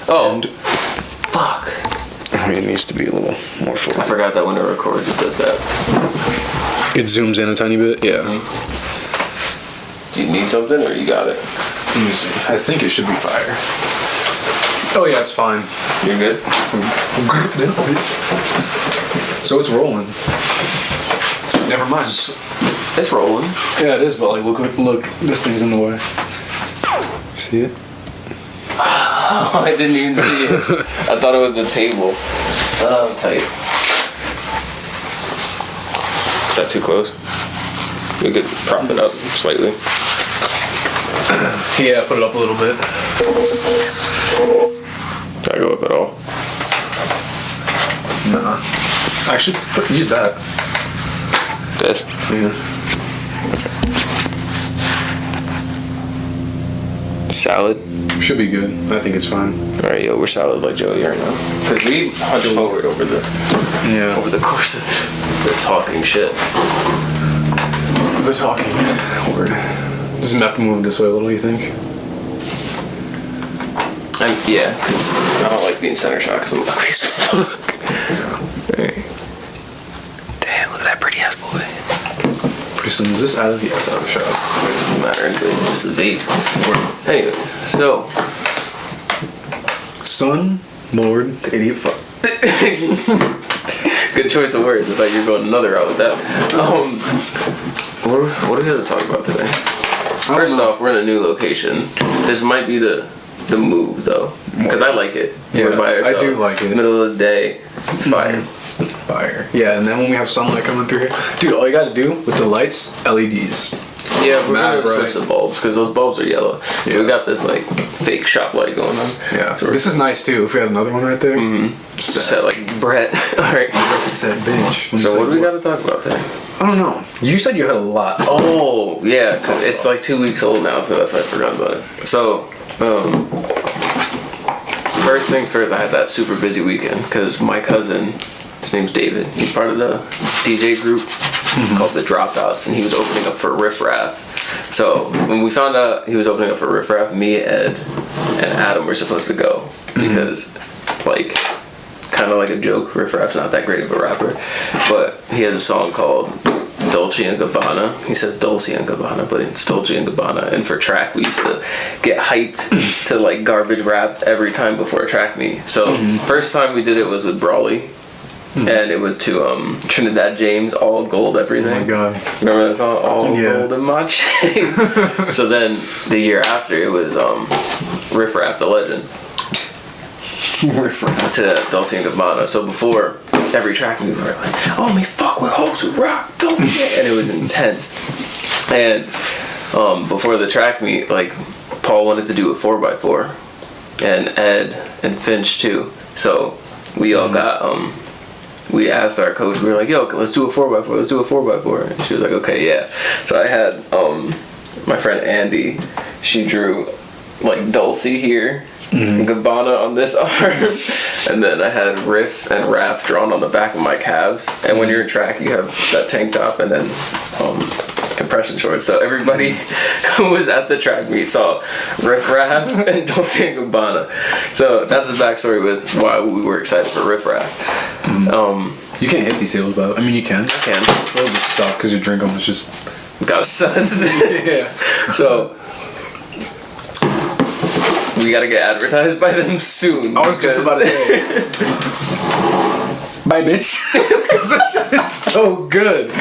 Oh. And Fuck. I mean, it needs to be a little more full. I forgot that when it records, it does that. It zooms in a tiny bit. Yeah. Do you need something, or you got it? Let me see. I think it should be fire. Oh yeah, it's fine. You're good? So it's rolling. Never mind. It's rolling. Yeah, it is, but like, look, this thing's in the way. See it? Oh, I didn't even see it. I thought it was the table. I'm tight. Is that too close? We could prop it up slightly. Yeah, put it up a little bit. Did I go up at all? Nah. Actually, use that. This? Yeah. Salad? Should be good. I think it's fine. Alright, yo, we're salad like Joey right now. Because we hunched forward over the course of the talking shit. The talking word. Does it have to move this way a little, you think? Yeah, because I don't like being center shot because I'm ugly as fuck. Right. Damn, look at that pretty ass boy. Pretty soon, is this out of the out of the shot? It doesn't matter, it's just a vape. Anyway, so. Son, Lord, the idiot fuck. Good choice of words. I thought you were going another route with that. What are we going to talk about today? First off, we're in a new location. This might be the move, though. Because I like it. Yeah, we're by ourselves. I do like it. Middle of the day. It's fire. Fire. Yeah, and then when we have sunlight coming through here. Dude, all you gotta do with the lights, LEDs. Yeah, we're Mad going to bright. switch the bulbs because those bulbs are yellow. Yeah. We got this, like, fake shop light going on. Yeah. So This is nice, too. If we had another one right there. set like Brett. Alright. Said bitch. So what do we got to talk about today? I don't know. You said you had a lot. Oh, yeah, 'cause it's like 2 weeks old now, so that's why I forgot about it. So, first things first, I had that super busy weekend because my cousin, his name's David, he's part of the DJ group called The Dropouts, and he was opening up for Riff Raff. So, when we found out he was opening up for Riff Raff, me, Ed, and Adam were supposed to go because, like, kind of like a joke, Riff Raff's not that great of a rapper, but he has a song called Dolce and Gabbana. He says Dolce and Gabbana, but it's Dolce and Gabbana. And for track, we used to get hyped to like garbage rap every time before a track meet. So first time we did it was with Brawley, and it was to Trinidad James, All Gold Everything. Oh my god. Remember that song? All Yeah. Gold in my chain. So then the year after it was Riff Raff the Legend Riff Raff. to Dolce and Gabbana. So before every track we were like, oh me fuck with hoes who rock Dolce, and it was intense. And before the track meet, like Paul wanted to do a 4x4, and Ed and Finch too. So we all got we asked our coach, we were like, yo, let's do a 4x4, let's do a 4x4. And she was like, okay, yeah. So I had my friend Andy, she drew like Dulcie here, Gabbana on this arm, and then I had Riff and Raff drawn on the back of my calves. And when you're in track, you have that tank top and then compression shorts. So everybody who was at the track meet saw Riff Raff and Dolce and Gabbana. So that's the backstory with why we were excited for Riff Raff. You can't hit these tables, but I mean you can. I can. They'll just suck because your drink almost just. Got sus. Yeah. So we gotta get advertised by them soon. I was just about to say. Bye, bitch. Because that shit is so good.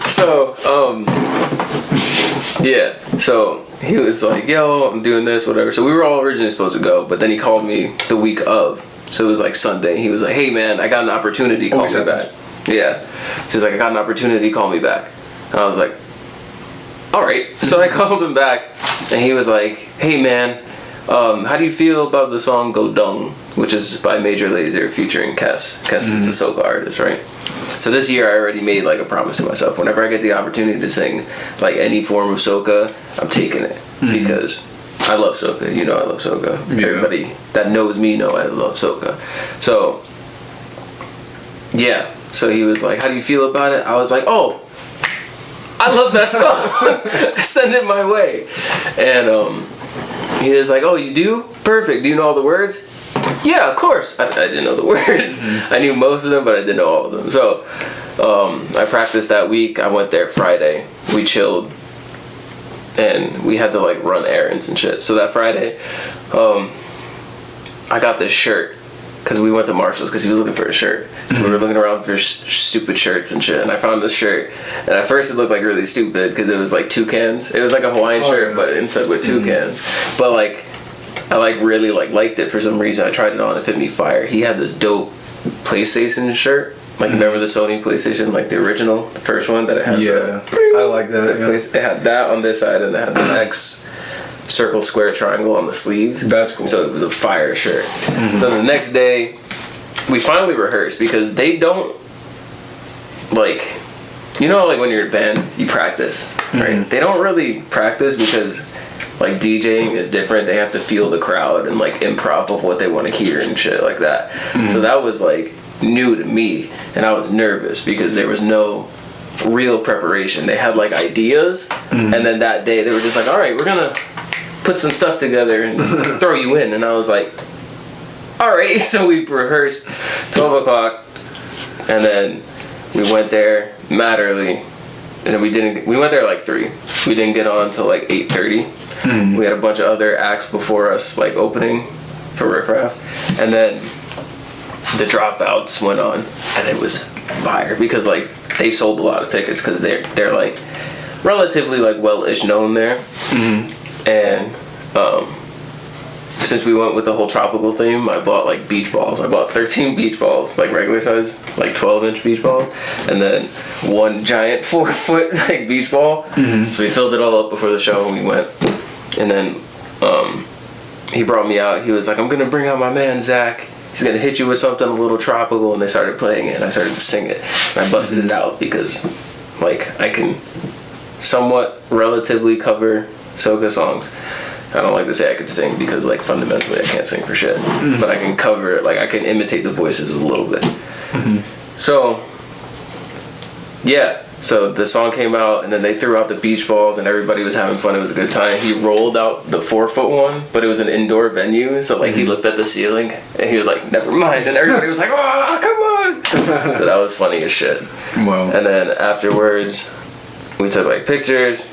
So, yeah. So he was like, yo, I'm doing this, whatever. So we were all originally supposed to go, but then he called me the week of. So it was like Sunday. He was like, hey man, I got an opportunity, call me back. Yeah. So he was like, I got an opportunity, call me back. And I was like, alright. So I called him back, and he was like, hey man, how do you feel about the song Go Dung, which is by Major Lazer featuring Kes. Kes is the soca artist, right? So this year I already made like a promise to myself. Whenever I get the opportunity to sing like any form of soca, I'm taking it because I love soca. You know I love soca. Yeah. Everybody that knows me know I love soca. So yeah. So he was like, how do you feel about it? I was like, oh, I love that song. Send it my way. And He was like, oh, you do? Perfect. Do you know all the words? Yeah, of course. I didn't know the words. I knew most of them, but I didn't know all of them. So I practiced that week. I went there Friday. We chilled. And we had to like run errands and shit. So that Friday, I got this shirt. Because we went to Marshall's because he was looking for a shirt. So we were looking around for stupid shirts and shit. And I found this shirt. And at first it looked like really stupid because it was like toucans. It was like a Hawaiian shirt, but instead with toucans. But like, I like really like liked it for some reason. I tried it on. It fit me fire. He had this dope PlayStation shirt. Like, remember the Sony PlayStation, like the original, the first one that it had? Yeah, I like that. It had that on this side and it had the X circle, square, triangle on the sleeves. That's cool. So it was a fire shirt. So the next day, we finally rehearsed because they don't, like, you know, like when you're in a band, you practice, right? They don't really practice because, like, DJing is different. They have to feel the crowd and, like, improv of what they want to hear and shit like that. So that was, like, new to me. And I was nervous because there was no real preparation. They had, like, ideas. And then that day, they were just like, all right, we're going to put some stuff together and throw you in. And I was like, all right. So we rehearsed 12 o'clock. And then we went there mad early. And then we went there like 3. We didn't get on until like 8:30. We had a bunch of other acts before us, like opening for Riff Raff. And then the Dropouts went on, and it was fire because like they sold a lot of tickets because they're like relatively like well-ish known there. And since we went with the whole tropical theme, I bought like beach balls. I bought 13 beach balls, like regular size, like 12-inch beach ball, and then one giant 4-foot like beach ball. So we filled it all up before the show and we went. And then he brought me out. He was like, I'm gonna bring out my man Zach. He's gonna hit you with something a little tropical. And they started playing it and I started to sing it. And I busted it out because like I can somewhat relatively cover soca songs. I don't like to say I could sing because like fundamentally I can't sing for shit. But I can cover it, like I can imitate the voices a little bit. So yeah, so the song came out and then they threw out the beach balls and everybody was having fun. It was a good time. He rolled out the 4-foot one, but it was an indoor venue. So like he looked at the ceiling and he was like, never mind. And everybody was like, oh, come on. So that was funny as shit. Wow. And then afterwards, we took like pictures.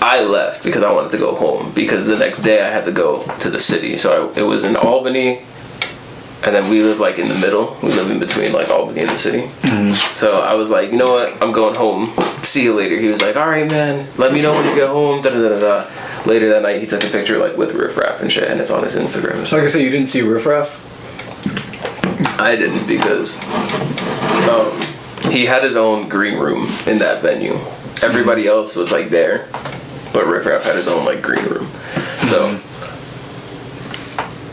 I left because I wanted to go home because the next day I had to go to the city. So it was in Albany. And then we live like in the middle. We live in between like Albany and the city. So I was like, you know what? I'm going home. See you later. He was like, all right, man. Let me know when you get home. Da da da da. Later that night, he took a picture like with Riff Raff and shit, and it's on his Instagram. So like I said, you didn't see Riff Raff? I didn't because he had his own green room in that venue. Everybody else was like there, but Riff Raff had his own like green room. So.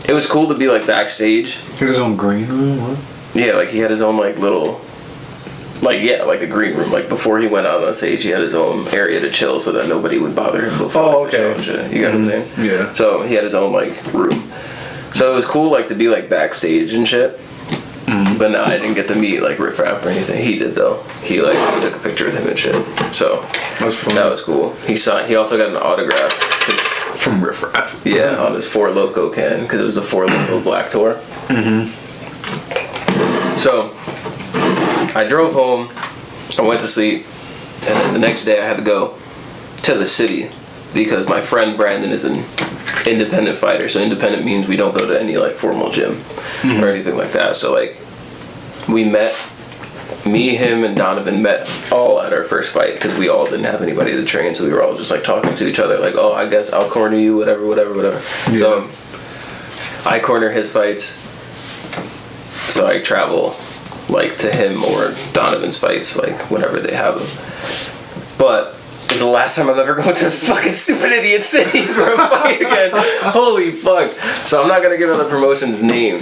It was cool to be like backstage. He had his own green room? What? Yeah, like he had his own like little, like yeah, like a green room. Like before he went out on stage, he had his own area to chill so that nobody would bother him before the show and shit. You got what I'm saying? Yeah. So he had his own like room. So it was cool like to be like backstage and shit. But no, I didn't get to meet like Riff Raff or anything. He did though. He like took a picture with him and shit. So that's fun. That was cool. He also got an autograph from Riff Raff. Yeah, on his Four Loko can because it was the Four Loko Black Tour. So I drove home. I went to sleep, and then the next day I had to go to the city because my friend Brandon is an independent fighter. So independent means we don't go to any like formal gym or anything like that. So like we met. Me, him, and Donovan met all at our first fight because we all didn't have anybody to train, so we were all just like talking to each other, like, "Oh, I guess I'll corner you, whatever." Yeah. So I corner his fights, so I travel like to him or Donovan's fights, like whenever they have them. But it's the last time I'm ever going to fucking stupid idiot city for a fight again. Holy fuck! So I'm not gonna give out the promotion's name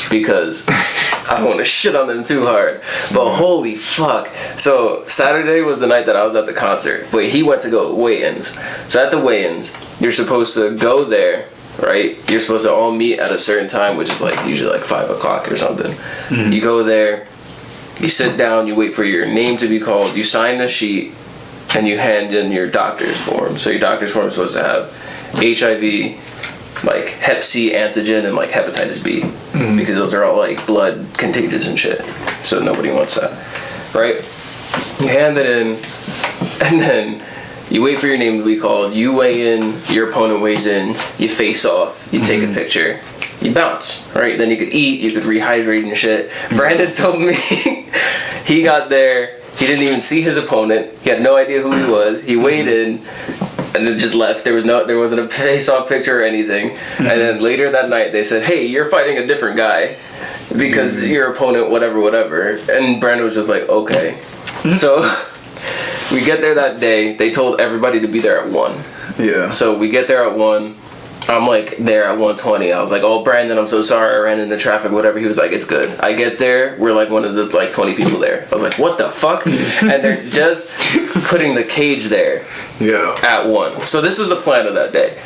because I don't want to shit on them too hard. But holy fuck. So Saturday was the night that I was at the concert. But he went to go weigh-ins. So at the weigh-ins, you're supposed to go there, right? You're supposed to all meet at a certain time, which is like usually like 5 o'clock or something. You go there, you sit down, you wait for your name to be called, you sign a sheet, and you hand in your doctor's form. So your doctor's form is supposed to have HIV, like Hep C antigen and like hepatitis B, because those are all like blood contagious and shit. So nobody wants that, right? You hand it in, and then you wait for your name to be called. You weigh in, your opponent weighs in. You face off. You take a picture. You bounce, right? Then you could eat. You could rehydrate and shit. Brandon told me he got there. He didn't even see his opponent. He had no idea who he was. He weighed in, and then just left. There wasn't a face-off picture or anything. And then later that night, they said, "Hey, you're fighting a different guy because your opponent, whatever." And Brandon was just like, "Okay." So we get there that day. They told everybody to be there at 1. Yeah. So we get there at 1. I'm like there at 1:20. I was like, "Oh, Brandon, I'm so sorry. I ran into traffic, whatever." He was like, "It's good." I get there. We're like one of the like 20 people there. I was like, "What the fuck?" And they're just putting the cage there at 1. So this was the plan of that day.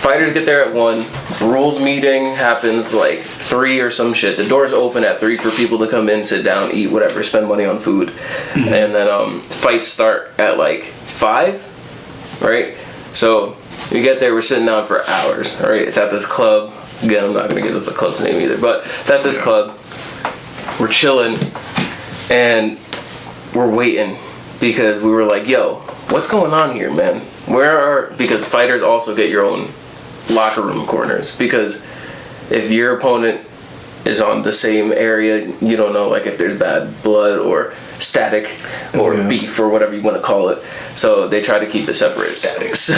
Fighters get there at 1. Rules meeting happens like 3 or some shit. The doors open at 3 for people to come in, sit down, eat, whatever, spend money on food. And then fights start at like 5, right? So we get there, we're sitting down for hours, all right? It's at this club. Again, I'm not going to give up the club's name either, but it's at this club. We're chilling, and we're waiting because we were like, yo, what's going on here, man? Because fighters also get your own locker room corners, because if your opponent is on the same area, you don't know like if there's bad blood or static or beef or whatever you want to call it. So they try to keep it separate. Static. So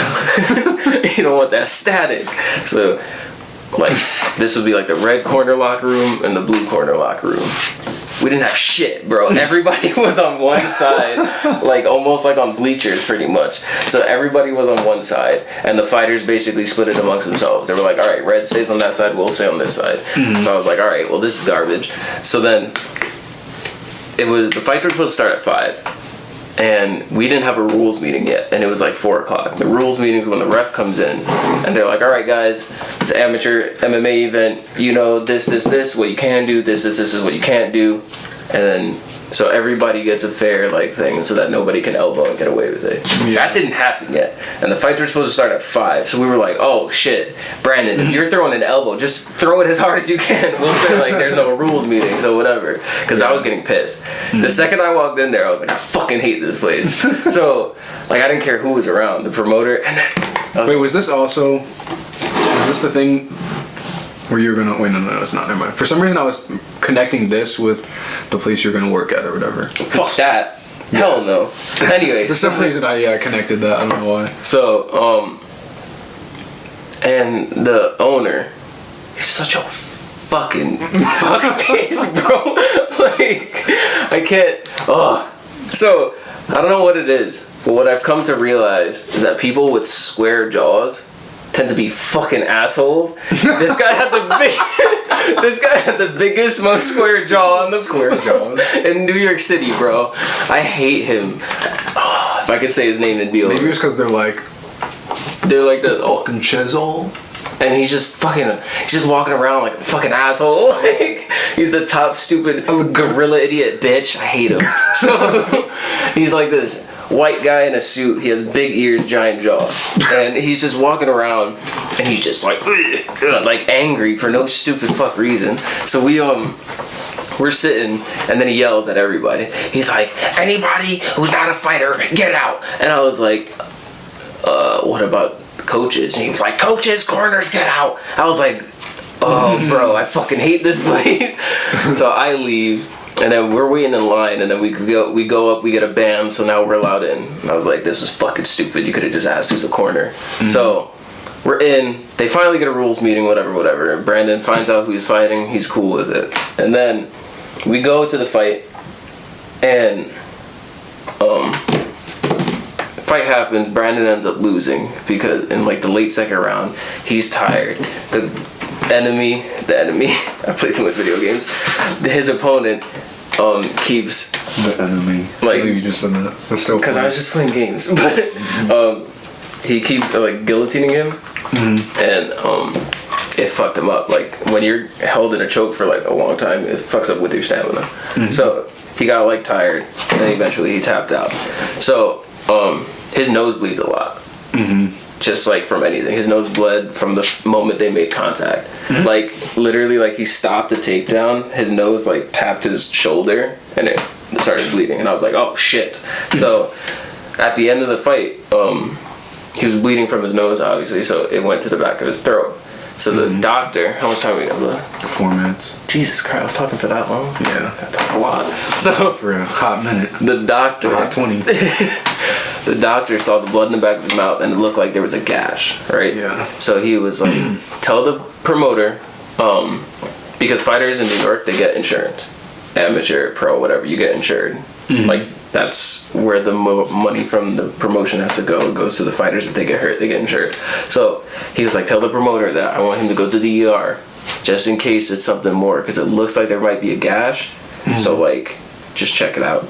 you don't want that static. So like this would be like the red corner locker room and the blue corner locker room. We didn't have shit, bro. Everybody was on one side, like almost like on bleachers pretty much. So everybody was on one side, and the fighters basically split it amongst themselves. They were like, all right, red stays on that side, we'll stay on this side. So I was like, all right, well, this is garbage. So then the fights were supposed to start at 5, and we didn't have a rules meeting yet, and it was like 4 o'clock. The rules meeting is when the ref comes in, and they're like, all right, guys, it's an amateur MMA event, you know, this, what you can do, this is what you can't do. And then, so everybody gets a fair, like, thing, so that nobody can elbow and get away with it. Yeah. That didn't happen yet. And the fights were supposed to start at 5, so we were like, oh, shit, Brandon, if you're throwing an elbow, just throw it as hard as you can. We'll say, like, there's no rules meeting, so whatever. Because I was getting pissed. The second I walked in there, I was like, I fucking hate this place. So, like, I didn't care who was around, the promoter, and then... Wait, was this the thing where you're gonna... Wait, no, it's not, never mind. For some reason, I was connecting this with the place you're gonna work at or whatever. Fuck that. Hell no. Anyway, for some reason I connected that. I don't know why. So, and the owner, he's such a fucking fuckface, bro. Like, I can't. So, I don't know what it is, but what I've come to realize is that people with square jaws tend to be fucking assholes. This guy had the biggest, most square jaw on the square jaws in New York City, bro. I hate him. If I could say his name, it'd be over. Maybe it's because they're like the fucking Chezol. And he's just walking around like a fucking asshole. Like, he's the top stupid gorilla idiot bitch. I hate him. So he's like this white guy in a suit. He has big ears, giant jaw, and he's just walking around, and he's just like angry for no stupid fuck reason. So we're sitting, and then he yells at everybody. He's like, anybody who's not a fighter, get out. And I was like, what about coaches? And he was like, coaches, corners, get out. I was like, oh, bro, I fucking hate this place. So I leave. And then we're waiting in line, and then we go up, we get a band, so now we're allowed in. And I was like, this was fucking stupid. You could have just asked who's a corner. So we're in. They finally get a rules meeting, whatever. Brandon finds out who he's fighting. He's cool with it. And then we go to the fight, and fight happens. Brandon ends up losing because in like the late second round, he's tired. The enemy, I play too much video games. His opponent keeps the enemy. Like, you just said that. That's so. Because I was just playing games, but he keeps like guillotining him, and it fucked him up. Like when you're held in a choke for like a long time, it fucks up with your stamina. So he got like tired, and eventually he tapped out. So his nose bleeds a lot. just like from anything. His nose bled from the moment they made contact. Like literally, like he stopped the takedown. His nose like tapped his shoulder, and it started bleeding. And I was like, oh shit. So at the end of the fight, he was bleeding from his nose, obviously. So it went to the back of his throat. So the doctor, how much time we got left? 4 minutes. Jesus Christ, I was talking for that long. Yeah. I talk a lot. So For a hot minute. the doctor, Hot 20. the doctor saw the blood in the back of his mouth, and it looked like there was a gash, right? Yeah. So he was like, tell the promoter, because fighters in New York, they get insurance. Amateur, pro, whatever, you get insured. Like, that's where the money from the promotion has to go. It goes to the fighters. If they get hurt, they get insured. So he was like, tell the promoter that I want him to go to the ER just in case it's something more, because it looks like there might be a gash. So, like, just check it out.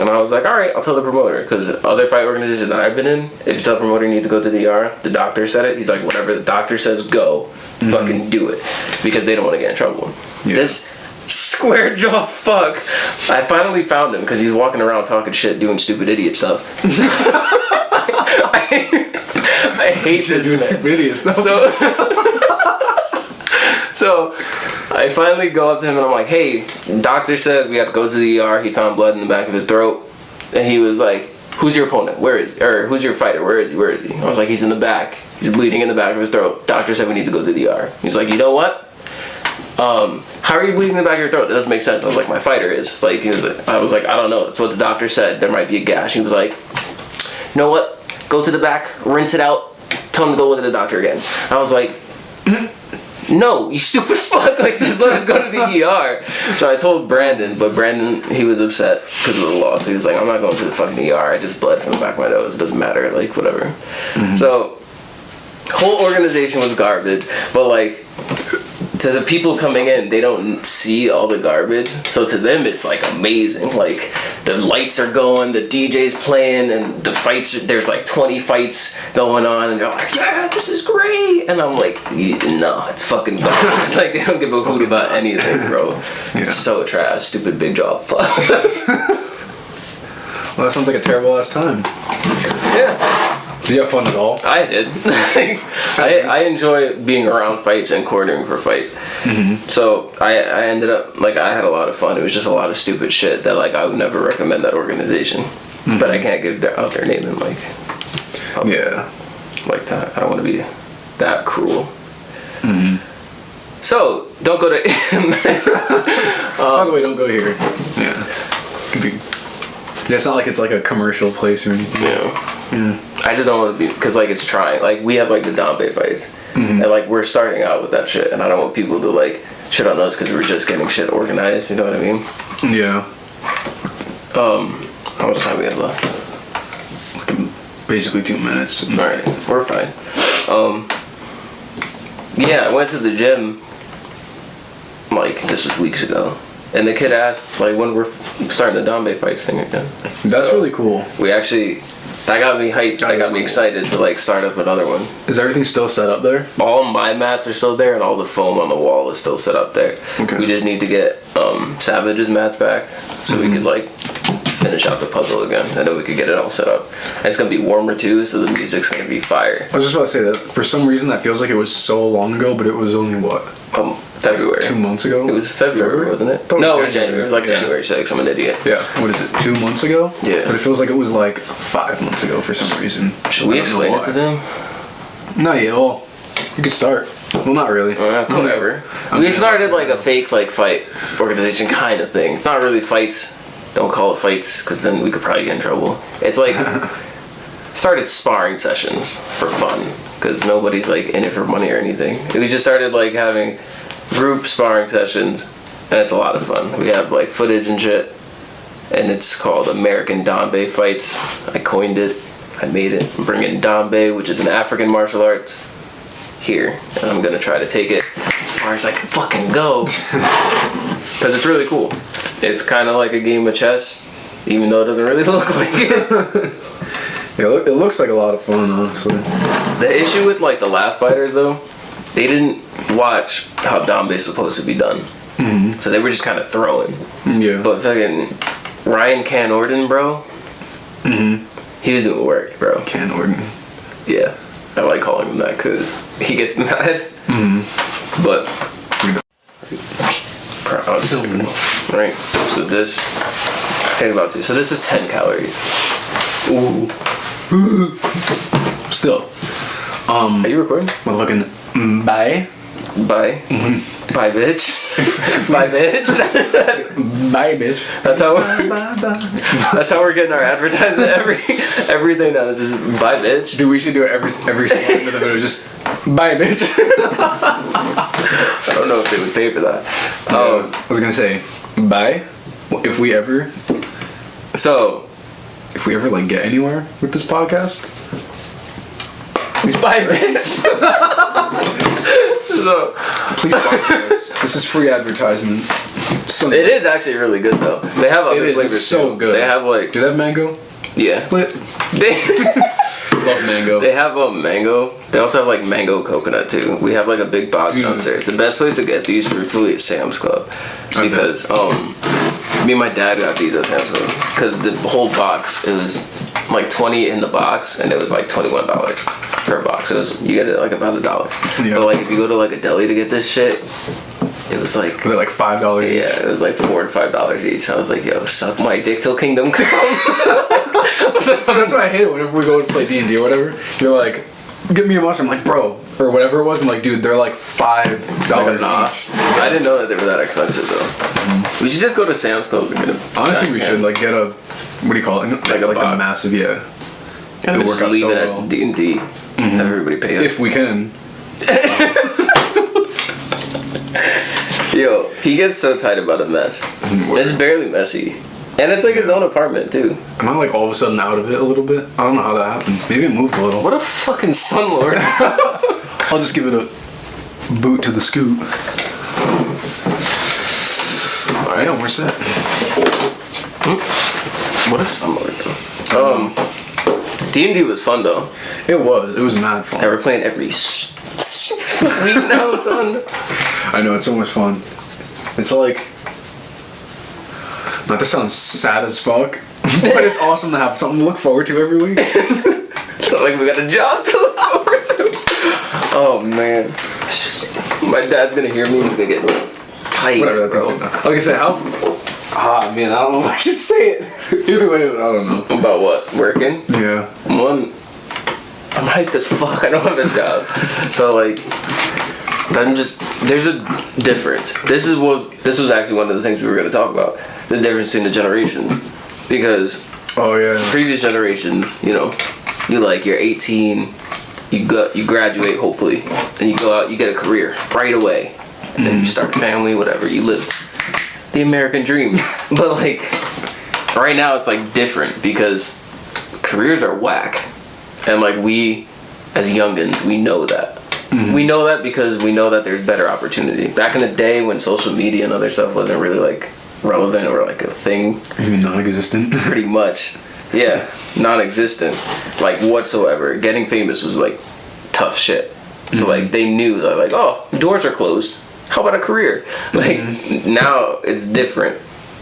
And I was like, all right, I'll tell the promoter, because other fight organizations that I've been in, if you tell the promoter you need to go to the ER, the doctor said it, he's like, whatever the doctor says, go. Fucking do it. Because they don't want to get in trouble. Yeah. This square jaw fuck, I finally found him because he's walking around talking shit, doing stupid idiot stuff. I hate this Doing man. stupid idiot stuff. So I finally go up to him and I'm like, hey, doctor said we have to go to the ER. He found blood in the back of his throat. And he was like, who's your opponent? Where is he? Or who's your fighter? Where is he? Where is he? I was like, he's in the back. He's bleeding in the back of his throat. Doctor said we need to go to the ER. He's like, you know what? How are you bleeding in the back of your throat? That doesn't make sense. I was like, my fighter is. Like, I was like, I don't know. That's what the doctor said. There might be a gash. He was like, you know what? Go to the back, rinse it out, tell him to go look at the doctor again. I was like, no, you stupid fuck. Like, just let us go to the ER. So I told Brandon, but Brandon, he was upset because of the loss. He was like, I'm not going to the fucking ER. I just bled from the back of my nose. It doesn't matter. Like, whatever. So, whole organization was garbage, but like, to the people coming in, they don't see all the garbage. So to them, it's like amazing. Like, the lights are going, the DJ's playing, and the fights, there's like 20 fights going on, and they're like, yeah, this is great. And I'm like, no, it's fucking garbage. Like, they don't give a hoot about anything, bro. Yeah. It's so trash. Stupid big jaw. Fuck. Well, that sounds like a terrible ass time. Yeah. Did you have fun at all? I did. I enjoy being around fights and cornering for fights. So I ended up, like, I had a lot of fun. It was just a lot of stupid shit that, like, I would never recommend that organization. But I can't give out their name and, like, Yeah. like that. I don't want to be that cruel. So, don't go to... By the way, don't go here. Yeah. Could be. Yeah, it's not like it's like a commercial place or anything. Yeah. I just don't want to be, because like it's trying. Like we have like the Dombe fights, and like we're starting out with that shit, and I don't want people to like shit on us because we're just getting shit organized. You know what I mean? Yeah. How much time we have left? Basically 2 minutes. All right, we're fine. Yeah, I went to the gym. Like this was weeks ago, and the kid asked like when we're starting the Dombe fights thing again. That's So, really cool. We actually. That got me hyped. That got me cool. excited to like start up another one. Is everything still set up there? All my mats are still there, and all the foam on the wall is still set up there. Okay. We just need to get Savage's mats back, so we could like finish out the puzzle again, and then we could get it all set up. And it's gonna be warmer too, so the music's gonna be fire. I was just about to say that for some reason that feels like it was so long ago, but it was only what? February. 2 months ago? It was February, wasn't it? Thought No, it was January. It was like Yeah. January 6th. I'm an idiot. Yeah. What is it? 2 months ago? Yeah. But it feels like it was like 5 months ago for some reason. Should we explain it to them? No, yeah. Well, you could start. Well, not really. Whatever. I We mean, started like a fake like fight organization kind of thing. It's not really fights. Don't call it fights, because then we could probably get in trouble. It's like started sparring sessions for fun, because nobody's like in it for money or anything. We just started like having group sparring sessions, and it's a lot of fun. We have like footage and shit, and it's called American Dombe Fights. I coined it. I made it. I'm bringing Dombe, which is an African martial arts, here, and I'm gonna try to take it as far as I can fucking go, because it's really cool. It's kind of like a game of chess, even though it doesn't really look like it. Yeah, it looks like a lot of fun, honestly. The issue with like the last fighters though, they didn't watch how Dombe's supposed to be done, so they were just kind of throwing. Yeah. But fucking Ryan Can-Orden, bro, he was doing work, bro. Can Orden. Yeah. I like calling him that because he gets mad. But right. So this take about 2. So this is 10 calories. Ooh. Still. Are you recording? We're looking. Bye. Bye. Bye, bitch. Bye, bitch. Bye, bitch. That's how Bye, bye, bye. that's how we're getting our advertising. Everything now is just bye, bitch. Dude, we should do it every single end of the video. Just bye, bitch. I don't know if they would pay for that. I was gonna say bye. If we ever like get anywhere with this podcast, bye, bitch. So, please sponsor us. This is free advertisement. So it is actually really good though. They have other flavors. It's so too. good. They have like do they have mango? yeah. Lit. They Love mango. they have mango. They also have like mango coconut too. We have like a big box downstairs. The best place to get these truthfully is Sam's Club because me and my dad got these at Sam's Club because the whole box it was like 20 in the box and it was like $21 per box. It was you get it like about $1. Yeah. But like if you go to like a deli to get this shit, it was like They're like $5 each. yeah, it was like $4 and $5 each. I was like, yo, suck my dick till kingdom come. That's why I hate it whenever we go to play D&D or whatever. You're like, get me a monster. I'm like, bro, or whatever it was. I'm like, dude, they're like $5 each. I didn't know that they were that expensive though. We should just go to Sam's Club and get a Honestly, we should like get a what do you call it? Like a the box. massive yeah. and It just work out leave so it well. at D&D. Have everybody pay us. If we can. Yo, he gets so tight about a mess. It's barely messy. And it's like his own apartment too. Am I like all of a sudden out of it a little bit? I don't know how that happened. Maybe it moved a little. What a fucking sunlord. I'll just give it a boot to the scoot. Alright, yeah, we're set. What a sunlord though. D&D was fun though. It was mad fun. And we're playing every week now, son. I know, it's so much fun. It's like, not to sound sad as fuck, but it's awesome to have something to look forward to every week. It's not like we got a job to look forward to. Oh man. My dad's gonna hear me, he's gonna get tight. Whatever that bro. thing's like. Like I said, man, I don't know if I should say it. Either way, I don't know. About what? Working? Yeah. One, I'm hyped as fuck. I don't have a job. So like, there's a difference. This was actually one of the things we were gonna talk about. The difference between the generations. Because Oh yeah. previous generations, you're 18, you graduate hopefully, and you go out, you get a career right away, and then you start a family, whatever, you live the American dream. But like right now it's like different because careers are whack, and like we as youngins we know that. We know that because we know that there's better opportunity. Back in the day when social media and other stuff wasn't really like relevant or like a thing, You mean non-existent? pretty much, yeah, non-existent, like whatsoever. Getting famous was like tough shit. So like they knew that like, oh, doors are closed, how about a career? Like now it's different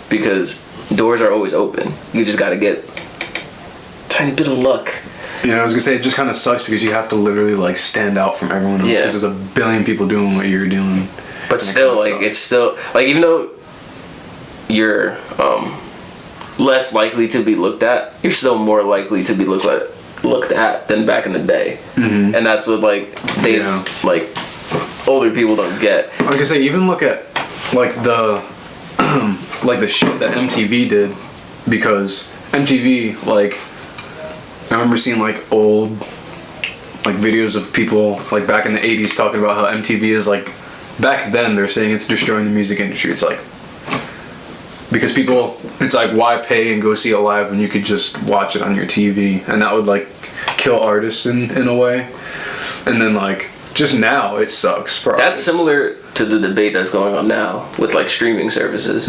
because doors are always open. You just gotta get a tiny bit of luck. Yeah, I was gonna say it just kind of sucks because you have to literally like stand out from everyone else Yeah. because there's a billion people doing what you're doing. But still, kinda like sucks. it's still like even though you're less likely to be looked at, you're still more likely to be looked at than back in the day. And that's what like they Yeah. like older people don't get. I was gonna say even look at like the like the shit that MTV did, because MTV like I remember seeing like old like videos of people like back in the 80s talking about how MTV is like back then they're saying it's destroying the music industry. It's like because people it's like why pay and go see it live when you could just watch it on your TV, and that would like kill artists in a way. And then like just now it sucks for That's artists. similar to the debate that's going on now with like streaming services.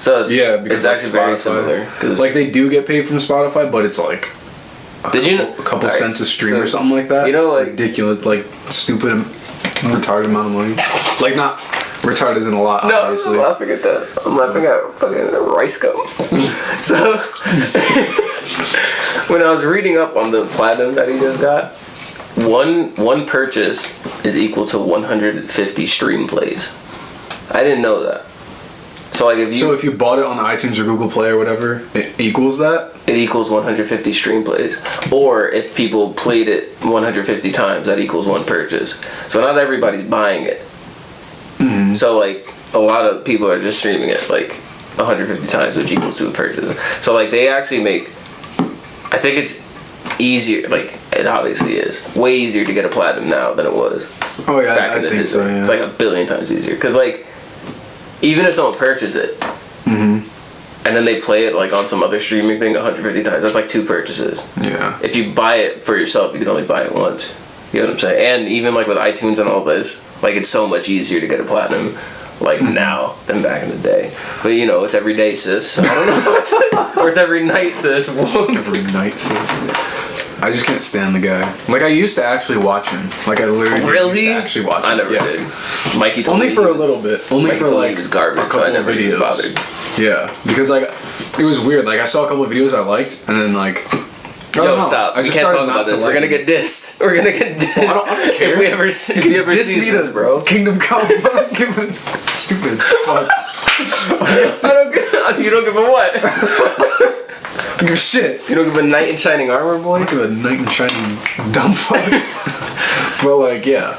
So it's, Yeah, because it's like, actually very Spotify- similar. Cause like they do get paid from Spotify, but it's like did you know, a couple alright, cents a stream so, or something like that. You know, like ridiculous, like stupid, retarded amount of money. Like not retarded isn't a lot. no, obviously. I'm laughing at that. I'm laughing at fucking rice gum. So when I was reading up on the platinum that he just got, one purchase is equal to 150 stream plays. I didn't know that. So like if you bought it on iTunes or Google Play or whatever, it equals that? It equals 150 stream plays. Or if people played it 150 times, that equals one purchase. So not everybody's buying it. Mm-hmm. So like a lot of people are just streaming it like 150 times, which equals to a purchase. So like they actually make, I think it's easier, like it obviously is, way easier to get a platinum now than it was. Oh yeah, back I in the think day. so, yeah. It's like a billion times easier. Because like, even if someone purchases it, and then they play it like on some other streaming thing 150 times, that's like 2 purchases. Yeah. If you buy it for yourself, you can only buy it once. You know what I'm saying? And even like with iTunes and all this, like it's so much easier to get a platinum like now than back in the day. But you know, it's every day, sis. I don't know. Or it's every night, sis. Every night, sis. I just can't stand the guy. Like I used to actually watch him. Like I literally used to actually watch him. I never did. Mikey told Only me for a little bit. Only Mikey for told me like he was garbage, a couple so I never of even videos. bothered. Yeah, because like it was weird. Like I saw a couple of videos I liked, and then like. Yo, stop. We can't talk about this. We're gonna get dissed. We're gonna get dissed. I don't care. If you ever see this, bro. Kingdom Come. Give a stupid fuck. You don't give a what? I don't give a shit. You don't give a knight in shining armor, boy? I don't give a knight in shining dumb fuck. But like, yeah.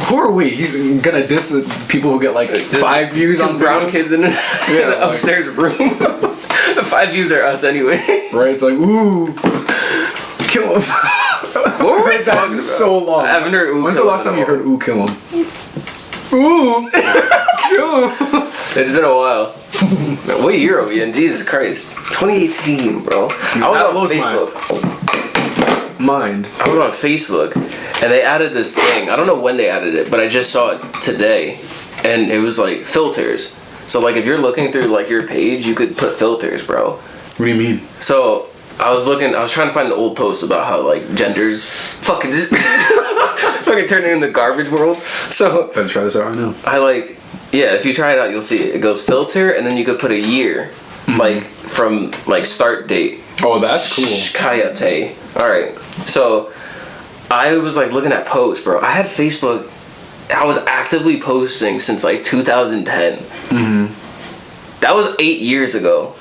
Who are we? He's gonna diss the people who get like 5 views on brown kids in the upstairs room. The 5 views are us anyway. Right? It's like, ooh, kill him. What were we talking about? So long. I haven't heard ooh. When's the last time you heard ooh, kill him? Ooh, kill him. It's been a while. What year are we in? Jesus Christ. 2018, bro. I was on Facebook. Mind. I was on Facebook, and they added this thing. I don't know when they added it, but I just saw it today, and it was like filters. So like if you're looking through like your page, you could put filters, bro. What do you mean? So I was trying to find an old post about how like genders fucking just fucking turning into garbage world. So Better try this out right now. if you try it out, you'll see it. It goes filter, and then you could put a year, like from like start date. Oh, that's cool. Kayate. All right. So I was like looking at posts, bro. I had Facebook. I was actively posting since like 2010. That was 8 years ago.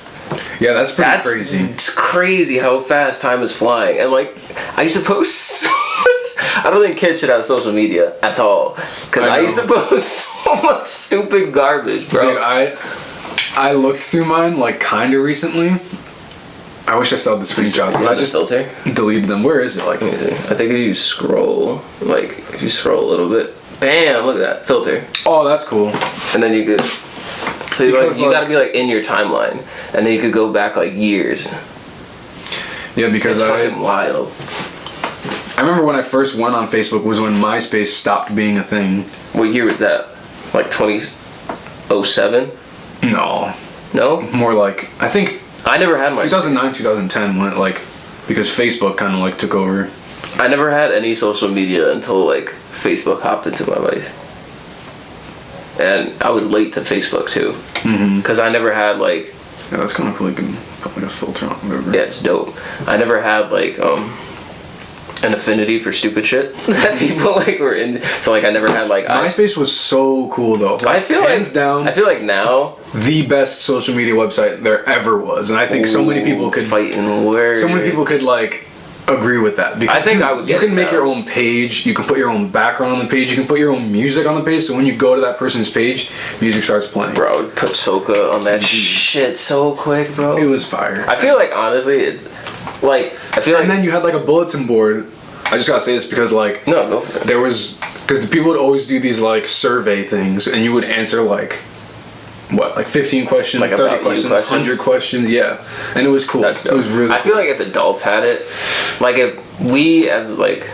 Yeah, that's crazy. It's crazy how fast time is flying. And like, I used to post so much. I don't think kids should have social media at all. Because I used to post so much stupid garbage, bro. Dude, I looked through mine like kind of recently. I wish I still had the screenshots, but I just filter. deleted them. Where is it? Like, Let me see. I think if you scroll, if you scroll a little bit, bam! Look at that filter. oh, that's cool. And then you could. So you gotta be like in your timeline, and then you could go back like years. Yeah, because It's fucking wild. I remember when I first went on Facebook was when MySpace stopped being a thing. What year was that? Like 2007? No, No, more like I think I never had my. 2009, 2010 when it like because Facebook kind of like took over. I never had any social media until like Facebook hopped into my life, and I was late to Facebook too, because I never had like. Yeah, that's kind of cool. You can put like a filter on whatever. Yeah, it's dope. I never had like an affinity for stupid shit that people like were in. So like I never had like. MySpace was so cool though. I feel hands down. I feel like now the best social media website there ever was, and I think so many people could fighting words. So many people could like agree with that because I think I would. You can make now. your own page. You can put your own background on the page. You can put your own music on the page. So when you go to that person's page, music starts playing. Bro, I would put Soca on that shit so quick, bro. It was fire. I feel like honestly, I feel like. And then you had like a bulletin board. I just gotta say this because like No, go for it. there was because the people would always do these like survey things, and you would answer like. What, like 15 questions, Like 30 about you questions, questions? 100 questions, yeah. And it was cool. That's It dope. was really I cool. feel like if adults had it, like if we as like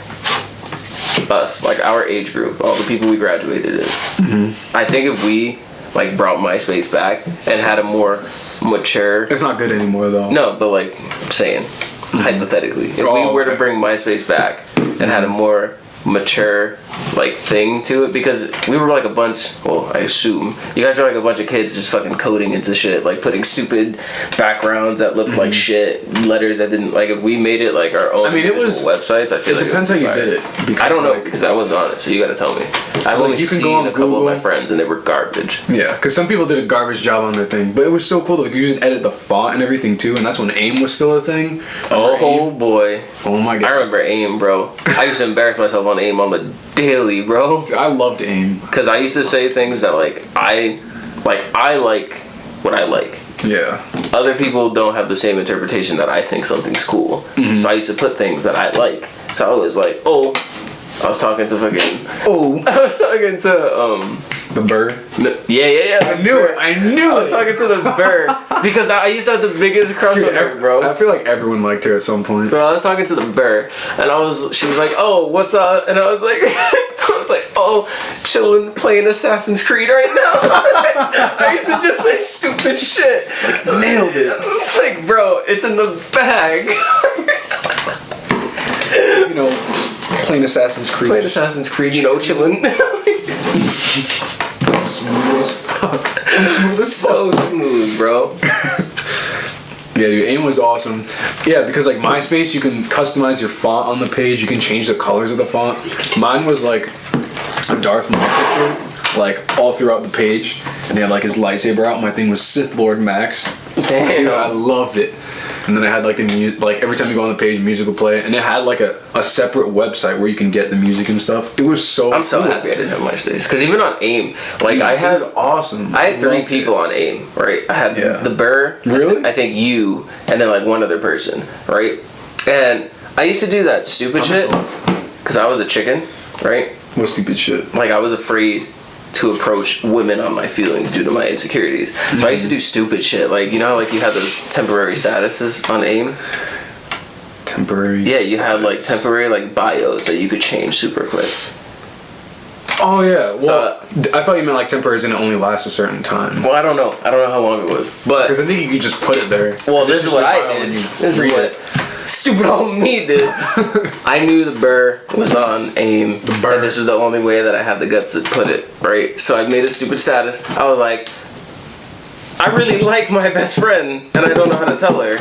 us, like our age group, all the people we graduated in, I think if we like brought MySpace back and had a more mature. It's not good anymore though. No, but like saying hypothetically, if we Oh, were to okay. bring MySpace back and had a more mature like thing to it, because we were like a bunch, well, I assume you guys are like a bunch of kids just fucking coding into shit, like putting stupid backgrounds that looked like shit, letters that didn't, like if we made it like our own websites, I feel like it depends how you did it, because I don't know, because I wasn't on it, so you gotta tell me. I've only seen a couple of my friends and they were garbage. Yeah, because some people did a garbage job on their thing, but it was so cool though. You just edit the font and everything too, and that's when AIM was still a thing. Oh boy. Oh my god. I remember AIM, bro. I used to embarrass myself on AIM on the daily, bro. Dude, I loved AIM. Because I used to say things that I like what I like. Yeah. Other people don't have the same interpretation that I think something's cool. So I used to put things that I like. So I was like, oh, I was talking to fucking. Oh. I was talking to The bird. Yeah. I knew it. I was talking to the bird because I used to have the biggest crush on her, bro. I feel like everyone liked her at some point. So I was talking to the bird, and she was like, "Oh, what's up?" And I was like, "Oh, chilling, playing Assassin's Creed right now." I used to just say stupid shit. It's like nailed it. It's like, bro, it's in the bag. You know, playing Assassin's Creed. Playing Assassin's Creed, you know, chilling. Smooth as fuck. Smooth as so smooth, bro. Yeah, dude, AIM was awesome. Yeah, because like MySpace, you can customize your font on the page. You can change the colors of the font. Mine was like a Darth Maul picture, like all throughout the page, and he had like his lightsaber out. My thing was Sith Lord Max. Damn. Dude, I loved it. And then I had like the music, like every time you go on the page, music would play, and it had like a separate website where you can get the music and stuff. It was so. I'm so happy I didn't have MySpace, because even on AIM, like Dude, I had awesome. I had 3 people on AIM, right? I had the Burr, really? I think you, and then like one other person, right? And I used to do that stupid shit because I was a chicken, right? What stupid shit? Like I was afraid to approach women on my feelings due to my insecurities. So I used to do stupid shit, like, you know, like you had those temporary statuses on AIM. Temporary. Yeah, you had like temporary like bios that you could change super quick. Oh yeah. Well, So, I thought you meant like temporaries and it only lasts a certain time. well, I don't know how long it was, but Because I think you could just put it there. well, this is what I did. This is what stupid old me did. I knew the Burr was on AIM, The Burr. and this was the only way that I had the guts to put it, right? So I made a stupid status. I was like, I really like my best friend, and I don't know how to tell her.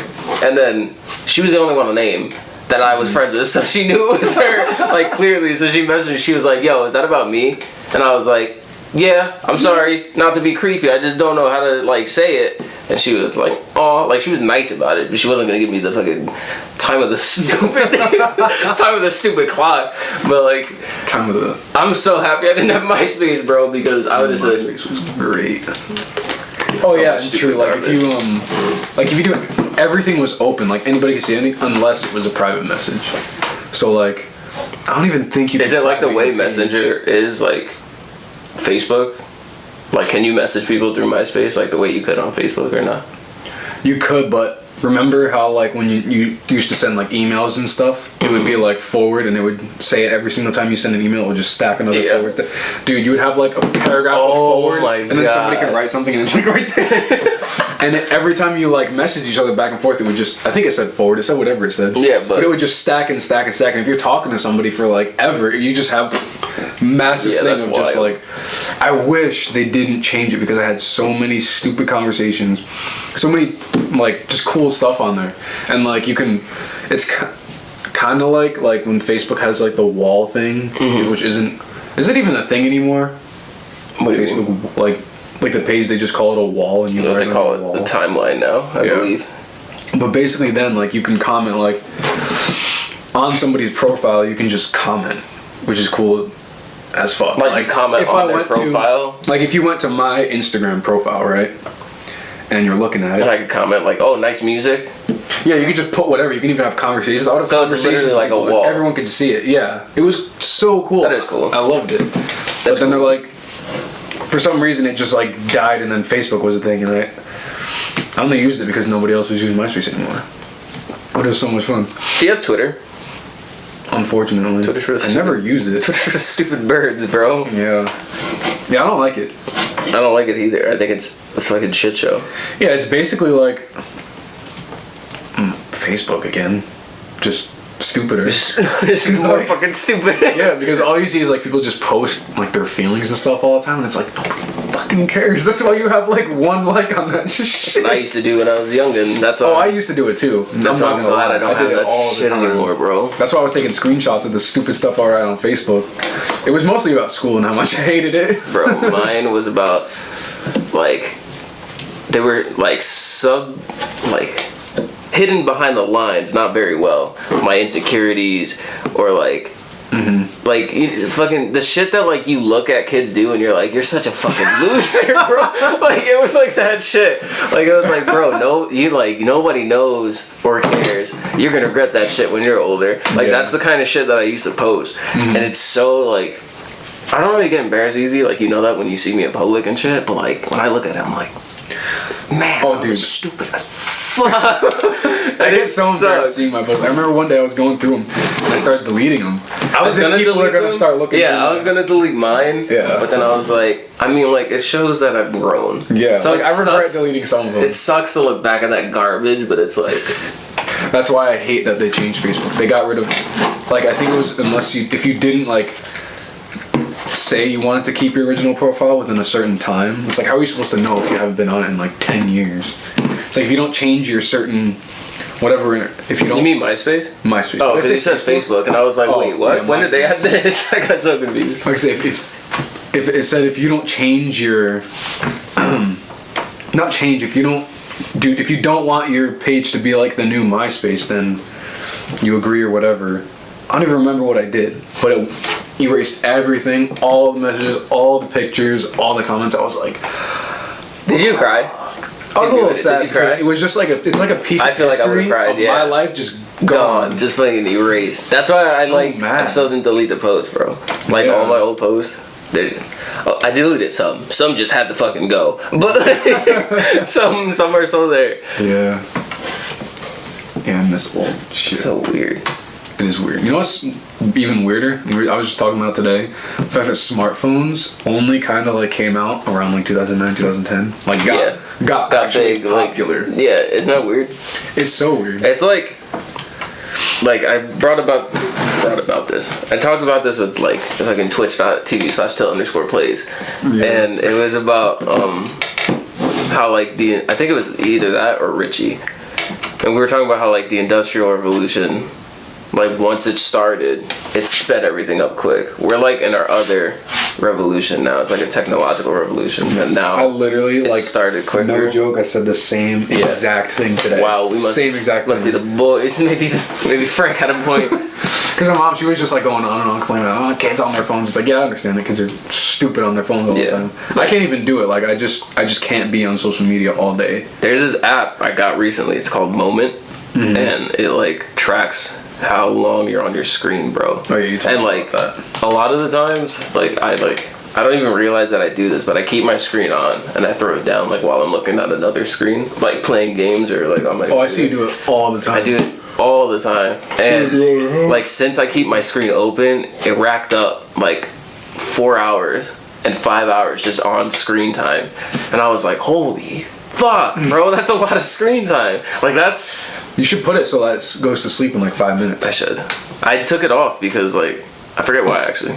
And then she was the only one on AIM that I was friends with, so she knew it was her, like, clearly. So she messaged, she was like, yo, is that about me? And I was like, yeah, I'm sorry, not to be creepy, I just don't know how to, like, say it. And she was like, oh, like, she was nice about it, but she wasn't gonna give me the fucking time of the stupid clock. But, like, Time of the. I'm so happy I didn't have MySpace, bro, because I would just say, MySpace was great. Oh yeah, it's true. Like if you do everything was open, like anybody could see anything unless it was a private message. So like, I don't even think you. Is it like the way Messenger is like Facebook? Like, can you message people through MySpace like the way you could on Facebook or not? You could, but remember how like when you used to send like emails and stuff, it would be like forward, and it would say it every single time you send an email. It would just stack another forward. Dude, you would have like a paragraph of forward, and then somebody could write something, and it's like right there. And every time you like message each other back and forth, it would just, I think it said forward, it said whatever it said. Yeah, but it would just stack and stack and stack. And if you're talking to somebody for like ever, you just have massive thing of just like, I wish they didn't change it, because I had so many stupid conversations, so many like just cool stuff on there. And like you can, it's kind of like when Facebook has like the wall thing, which is it even a thing anymore? What do you Facebook mean? like the page, they just call it a wall, and you know, they call it the timeline now, I believe. But basically then like you can comment like on somebody's profile, you can just comment, which is cool as fuck. Like comment if on I their went profile? Like if you went to my Instagram profile, right? And you're looking at it. And I could comment like, oh, nice music. Yeah, you could just put whatever. You can even have conversations. I would have So conversations it's literally like a wall. Everyone could see it. Yeah, it was so cool. That is cool. I loved it. But then they're like, for some reason, it just like died, and then Facebook was a thing, right? I only used it because nobody else was using MySpace anymore. But it was so much fun. Do you have Twitter? Unfortunately, Twitter's for the I never used it. Twitter's for the stupid birds, bro. Yeah, I don't like it. I don't like it either. I think it's a fucking shit show. Yeah, it's basically like Facebook again. Just stupider. It's more fucking stupid. Yeah, because all you see is like people just post like their feelings and stuff all the time, and it's like nobody fucking cares. That's why you have like one like on that shit. I used to do when I was young, and that's why. Oh, I used to do it too. That's why I'm glad I don't have that shit anymore, bro. That's why I was taking screenshots of the stupid stuff I write on Facebook. It was mostly about school and how much I hated it. Bro, mine was about like they were like hidden behind the lines, not very well. My insecurities or like. Like fucking the shit that like you look at kids do and you're like, you're such a fucking loser, bro. Like it was like that shit. Like it was like, bro, no, you like nobody knows or cares. You're gonna regret that shit when you're older. Like that's the kind of shit that I used to post, and it's so like I don't really get embarrassed easy. Like you know that when you see me in public and shit, but like when I look at it, I'm like, man, Oh, dude, stupid as fuck. I get so embarrassed seeing my posts. I remember one day I was going through them and I started deleting them. I was gonna people delete are gonna them. start looking. Yeah, I was gonna delete mine. Yeah. But then I was like, I mean, like it shows that I've grown. Yeah. So like, I regret sucks. deleting some of them. It sucks to look back at that garbage, but it's like, That's why I hate that they changed Facebook. They got rid of, like, I think it was if you didn't like say you wanted to keep your original profile within a certain time. It's like, how are you supposed to know if you haven't been on it in like 10 years? It's like if you don't change your certain whatever, if you don't. you mean MySpace? MySpace. Oh, Did I because say you said Facebook, and I was like, Oh, wait, what? yeah, when did they MySpace. have this? I got so confused. Like I say, if it said if you don't change your, not change, if you don't want your page to be like the new MySpace, then you agree or whatever. I don't even remember what I did, but it erased everything, all the messages, all the pictures, all the comments. I was like, Did you cry? I was a little Did sad you cry? because it was just like it's like a piece I of feel like I would've history cried, of yeah. my life just Gone. gone. Just fucking erased. That's why I So I mad. still didn't delete the post, bro. Like Yeah. all my old posts. I deleted some. Some just had to fucking go. But like, some are still there. Yeah. Yeah, I miss old shit. So weird. It is weird. You know what's even weirder? I was just talking about today. The fact that smartphones only kind of like came out around like 2009, 2010. Like got actually big, popular. Like, yeah, isn't that weird? It's so weird. It's like I brought about this. I talked about this with like fucking twitch.tv/till_plays. Yeah. And it was about how like I think it was either that or Richie. And we were talking about how like the Industrial Revolution, like once it started, it sped everything up quick. We're like in our other revolution now. It's like a technological revolution, and now I literally it like started quicker. No joke. I said the same exact thing today. Wow, we must same exact. must thing. be the boys. Maybe Frank had a point. Because my mom, she was just like going on and on complaining about, kids on their phones. It's like, yeah, I understand that kids are stupid on their phones all the time. I can't even do it. Like I just can't be on social media all day. There's this app I got recently. It's called Moment, and it like tracks how long you're on your screen, bro. Oh yeah, you told and me like about that. a lot of the times, like I don't even realize that I do this, but I keep my screen on and I throw it down like while I'm looking at another screen, like playing games or like on my. Oh, I see you do it all the time. I do it all the time, and like since I keep my screen open, it racked up like 4 hours and 5 hours just on screen time, and I was like, holy fuck, bro, that's a lot of screen time. Like that's. You should put it so that it goes to sleep in like 5 minutes. I should. I took it off because like I forget why actually.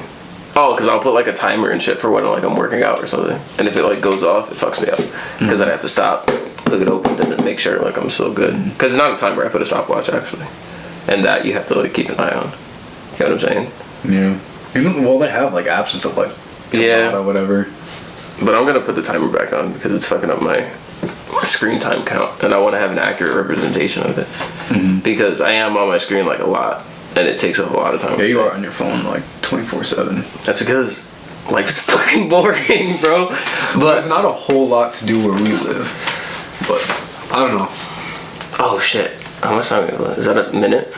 Oh, because I'll put like a timer and shit for when like I'm working out or something, and if it like goes off, it fucks me up because then I have to stop, look it open, and then make sure like I'm still good. Because it's not a timer. I put a stopwatch actually, and that you have to like keep an eye on. You know what I'm saying? Yeah. Well, they have like apps and stuff like. Yeah. Or whatever. But I'm gonna put the timer back on because it's fucking up my screen time count, and I want to have an accurate representation of it because I am on my screen like a lot, and it takes up a lot of time. Yeah, you are on your phone like 24/7. That's because life's fucking boring, bro. But There's not a whole lot to do where we live, but I don't know. oh shit, how much time is that? A minute?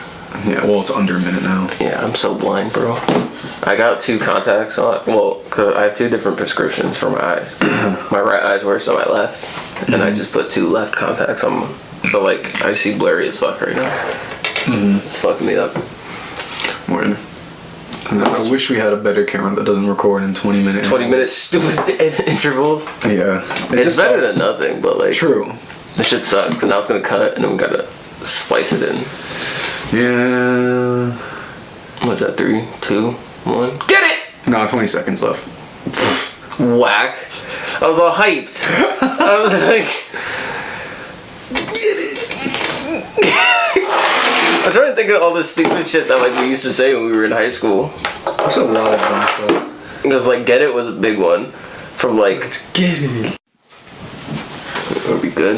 Yeah, well, it's under a minute now. Yeah, I'm so blind, bro. I got 2 contacts on. Well, 'cause I have 2 different prescriptions for my eyes. My right eye's worse than my left, and I just put 2 left contacts on. So like, I see blurry as fuck right now. It's fucking me up. Weird. I wish we had a better camera that doesn't record in 20 minutes. 20 minutes stupid intervals. Yeah. It's better than nothing, but like True. this shit sucks. And now it's gonna cut, and then we gotta splice it in. Yeah. What's that? 3, 2, 1. Get it! No, 20 seconds left. Whack. I was all hyped. I was like, get it. I'm trying to think of all this stupid shit that like we used to say when we were in high school. That's a lot of dumb stuff. Because like get it was a big one. From like, Let's get it. it would be good.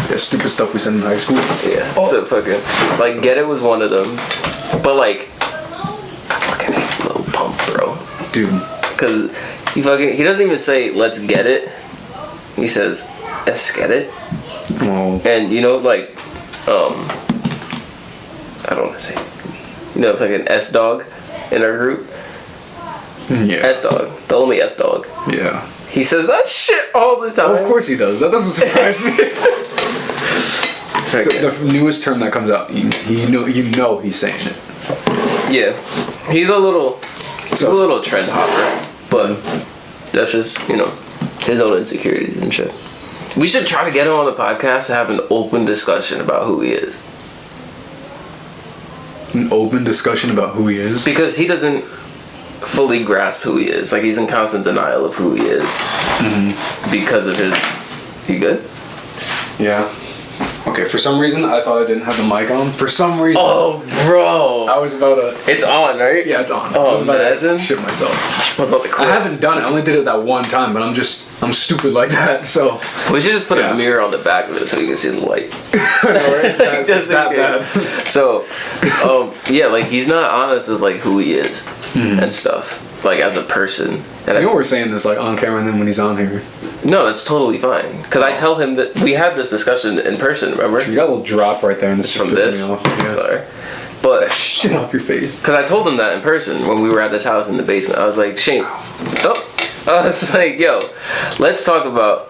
Yeah, stupid stuff we said in high school. Yeah. Oh. So fucking like get it was one of them. But like I fucking hate Lil Pump, bro. Dude. Cause he doesn't even say let's get it. He says let's get it. Well, And you know like I don't want to say, you know, it's like an S dog in our group. yeah. S dog, the only S dog. Yeah. He says that shit all the time. Of course he does. That doesn't surprise me. Okay. The newest term that comes out, you know he's saying it. Yeah, he's a little trend hopper, but that's just, you know, his own insecurities and shit. We should try to get him on the podcast to have an open discussion about who he is, An open discussion about who he is. because he doesn't fully grasp who he is. Like he's in constant denial of who he is because of his. You good? Yeah. Okay, for some reason I thought I didn't have the mic on. For some reason Oh, bro, I was about to. it's on, right? Yeah, it's on. Oh, I was about imagine. to shit myself. I was about to I quit. haven't done it. I only did it that one time, but I'm stupid like that. So We should just put Yeah. a mirror on the back of it so you can see the light. it's that, Just in that case. bad. So, yeah, like he's not honest with like who he is and stuff, like as a person. And You know we're saying this like on camera, and then when he's on here, no, that's totally fine. Because I tell him that we had this discussion in person. Remember? you got a little drop right there, and this From just this. pissed me off. Yeah. Sorry, but Shit off your face. because I told him that in person when we were at his house in the basement. I was like, Shane, I was like, yo, let's talk about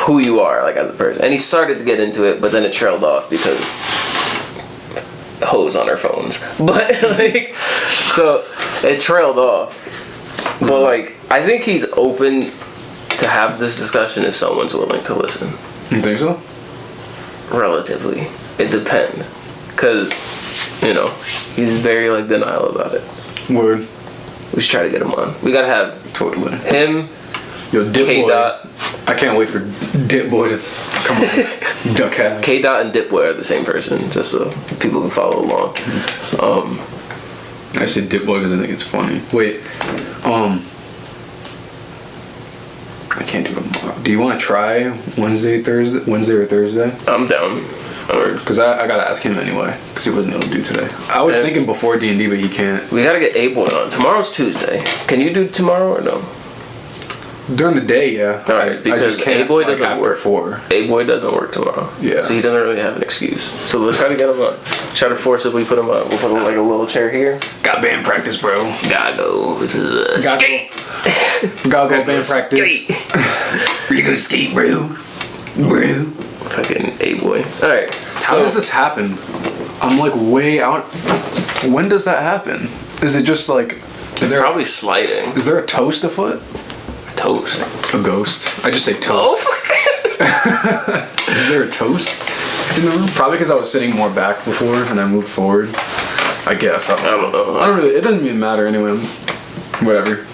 who you are, like as a person. And he started to get into it, but then it trailed off because hoes on our phones. But like, so it trailed off. But like, I think he's open to have this discussion if someone's willing to listen. You think so? Relatively, it depends, cause you know he's very like denial about it. Word. We should try to get him on. We gotta have Totally. him, Yo, Dip K Boy. Dot. I can't wait for Dip Boy to come on. Duck ass. K Dot and Dipboy are the same person, just so people can follow along. I said Dip Boy because I think it's funny. Wait, I can't do it tomorrow. Do you want to try Wednesday or Thursday? I'm down. Because I gotta ask him anyway, because he wasn't able to do today. I was Yeah. thinking before D&D, but he can't. We gotta get A-Boy on. Tomorrow's Tuesday. Can you do tomorrow or no? During the day, yeah. Alright, I because just can't, A-Boy doesn't after work. 4. A-Boy doesn't work tomorrow. Yeah. So he doesn't really have an excuse. So let's try to get him on. Try to forcibly put him on. We'll put him like a little chair here. Got band practice, bro. Gotta go. This is a Gotta skate. Gotta go band practice. Skate. Really good skate, bro. Bro. Fucking A-Boy. Alright. How does this happen? I'm like way out. When does that happen? Is it just like? It's probably sliding. Is there a toast afoot? Toast. A ghost. I just say toast. Oh, Is there a toast in the room? Probably because I was sitting more back before and I moved forward. I guess. I don't know. I don't really. It doesn't even matter anyway. Whatever.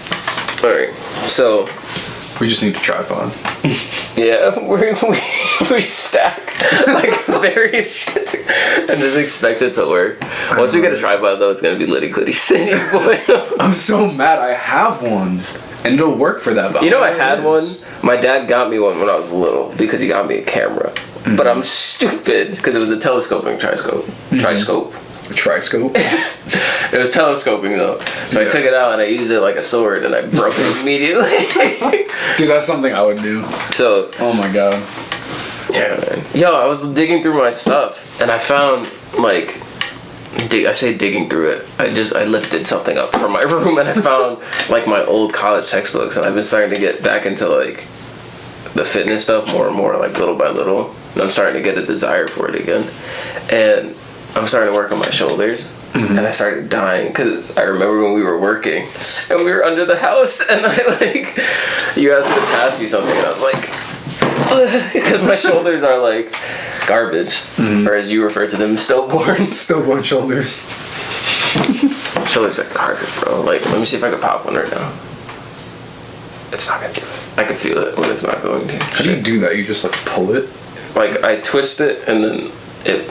Alright. So, We just need a tripod. yeah, we stack like various shit and just expect it to work. Once we get a tripod though, it's gonna be Litty Clitty City, boy. I'm so mad. I have one, and it'll work for that. But You know, I don't had what one. it is. My dad got me one when I was little because he got me a camera. But I'm stupid because it was a telescoping triscope. Triscope. A triscope. It was telescoping though. So I Yeah. took it out and I used it like a sword and I broke it immediately. Dude, that's something I would do. So, Oh my god. yeah, man. Yo, I was digging through my stuff and I found like, I say digging through it. I lifted something up from my room and I found like my old college textbooks and I've been starting to get back into like the fitness stuff more and more, like little by little. And I'm starting to get a desire for it again. And I'm starting to work on my shoulders. And I started dying because I remember when we were working and we were under the house and I like, you asked me to pass you something and I was like, because my shoulders are like garbage, or as you refer to them, stillborns. Stillborn shoulders. Shoulders are garbage, bro. Like, let me see if I can pop one right now. It's not gonna do it. I can feel it when it's not going to. How do you do that? You just like pull it? Like, I twist it and then it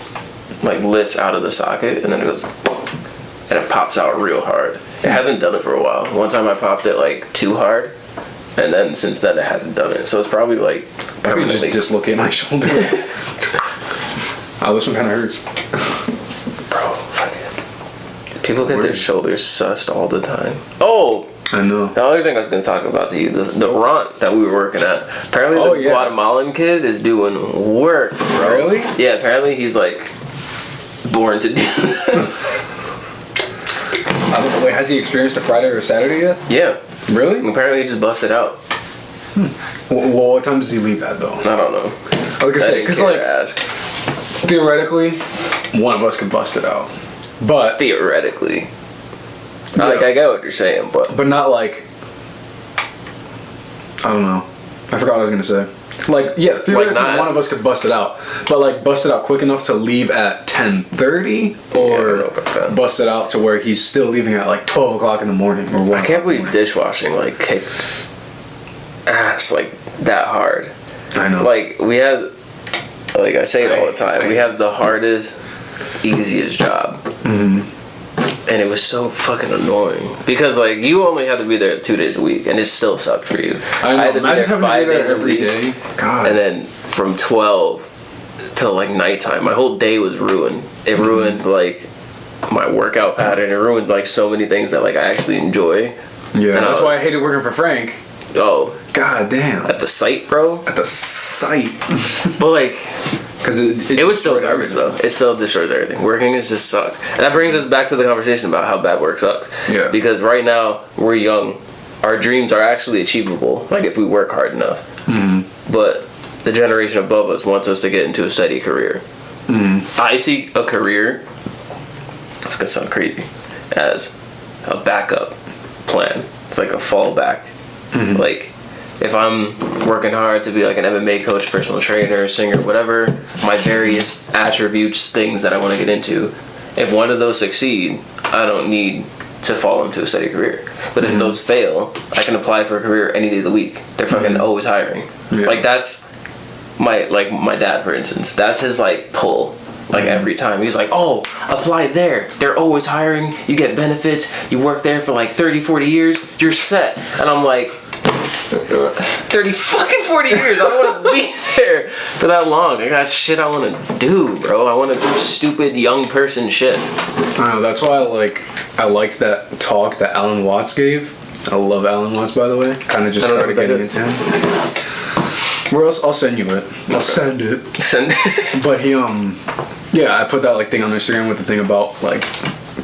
like lifts out of the socket and then it goes and it pops out real hard. It hasn't done it for a while. One time I popped it like too hard, and then since then it hasn't done it. So it's probably like I could just dislocate my shoulder. Oh, this one kind of hurts. Bro, fucking people get their shoulders sussed all the time. Oh, I know. the other thing I was going to talk about to you, the runt that we were working at. Apparently the Guatemalan kid is doing work, bro. Really? Yeah, apparently he's like born to do that. I don't know, wait, has he experienced a Friday or a Saturday yet? Yeah. Really? Apparently he just busted out. Well, what time does he leave at though? I don't know. I was gonna say, because like ask. theoretically, one of us could bust it out, but Theoretically. Yeah. Like, I get what you're saying, but not like, I don't know. I forgot what I was gonna say. Like, yeah, theoretically, not- one of us could bust it out, but like bust it out quick enough to leave at 10:30, I don't know or about that. bust it out to where he's still leaving at like 12 o'clock in the morning or 1. I can't believe dishwashing like kicked ass like that hard. I know. Like, we had, like I say it all the time, we have the hardest, easiest job. And it was so fucking annoying because like you only had to be there 2 days a week, and it still sucked for you. I know. had to be Imagine there having 5 to be there days a every week, day. God. and then from 12 till like nighttime, my whole day was ruined. It ruined like my workout pattern. It ruined like so many things that like I actually enjoy. Yeah, And that's why I hated working for Frank. Oh, God damn. at the site, bro. At the site. But like, Because it was still destroyed garbage everything. though. It still destroys everything. Working is just sucks. And that brings us back to the conversation about how bad work sucks. Yeah. Because right now we're young. Our dreams are actually achievable, like if we work hard enough. But the generation above us wants us to get into a steady career. I see a career, it's gonna sound crazy, as a backup plan. It's like a fallback. Like, if I'm working hard to be like an MMA coach, personal trainer, singer, whatever, my various attributes, things that I want to get into, if one of those succeed, I don't need to fall into a steady career. But if those fail, I can apply for a career any day of the week. They're fucking always hiring. Yeah. Like, that's my dad, for instance. That's his like pull. Like every time he's like, oh, apply there, they're always hiring, you get benefits, you work there for like 30-40 years, you're set. And I'm like, 30 fucking 40 years, I don't want to be there for that long. I got shit I want to do, bro. I want to do stupid young person shit. I know, that's why I liked that talk that Alan Watts gave. I love Alan Watts, by the way. Kind of just I don't started know what getting that into him. Where else? I'll send you it. I'll send it. Send But he, yeah, I put that like thing on Instagram with the thing about like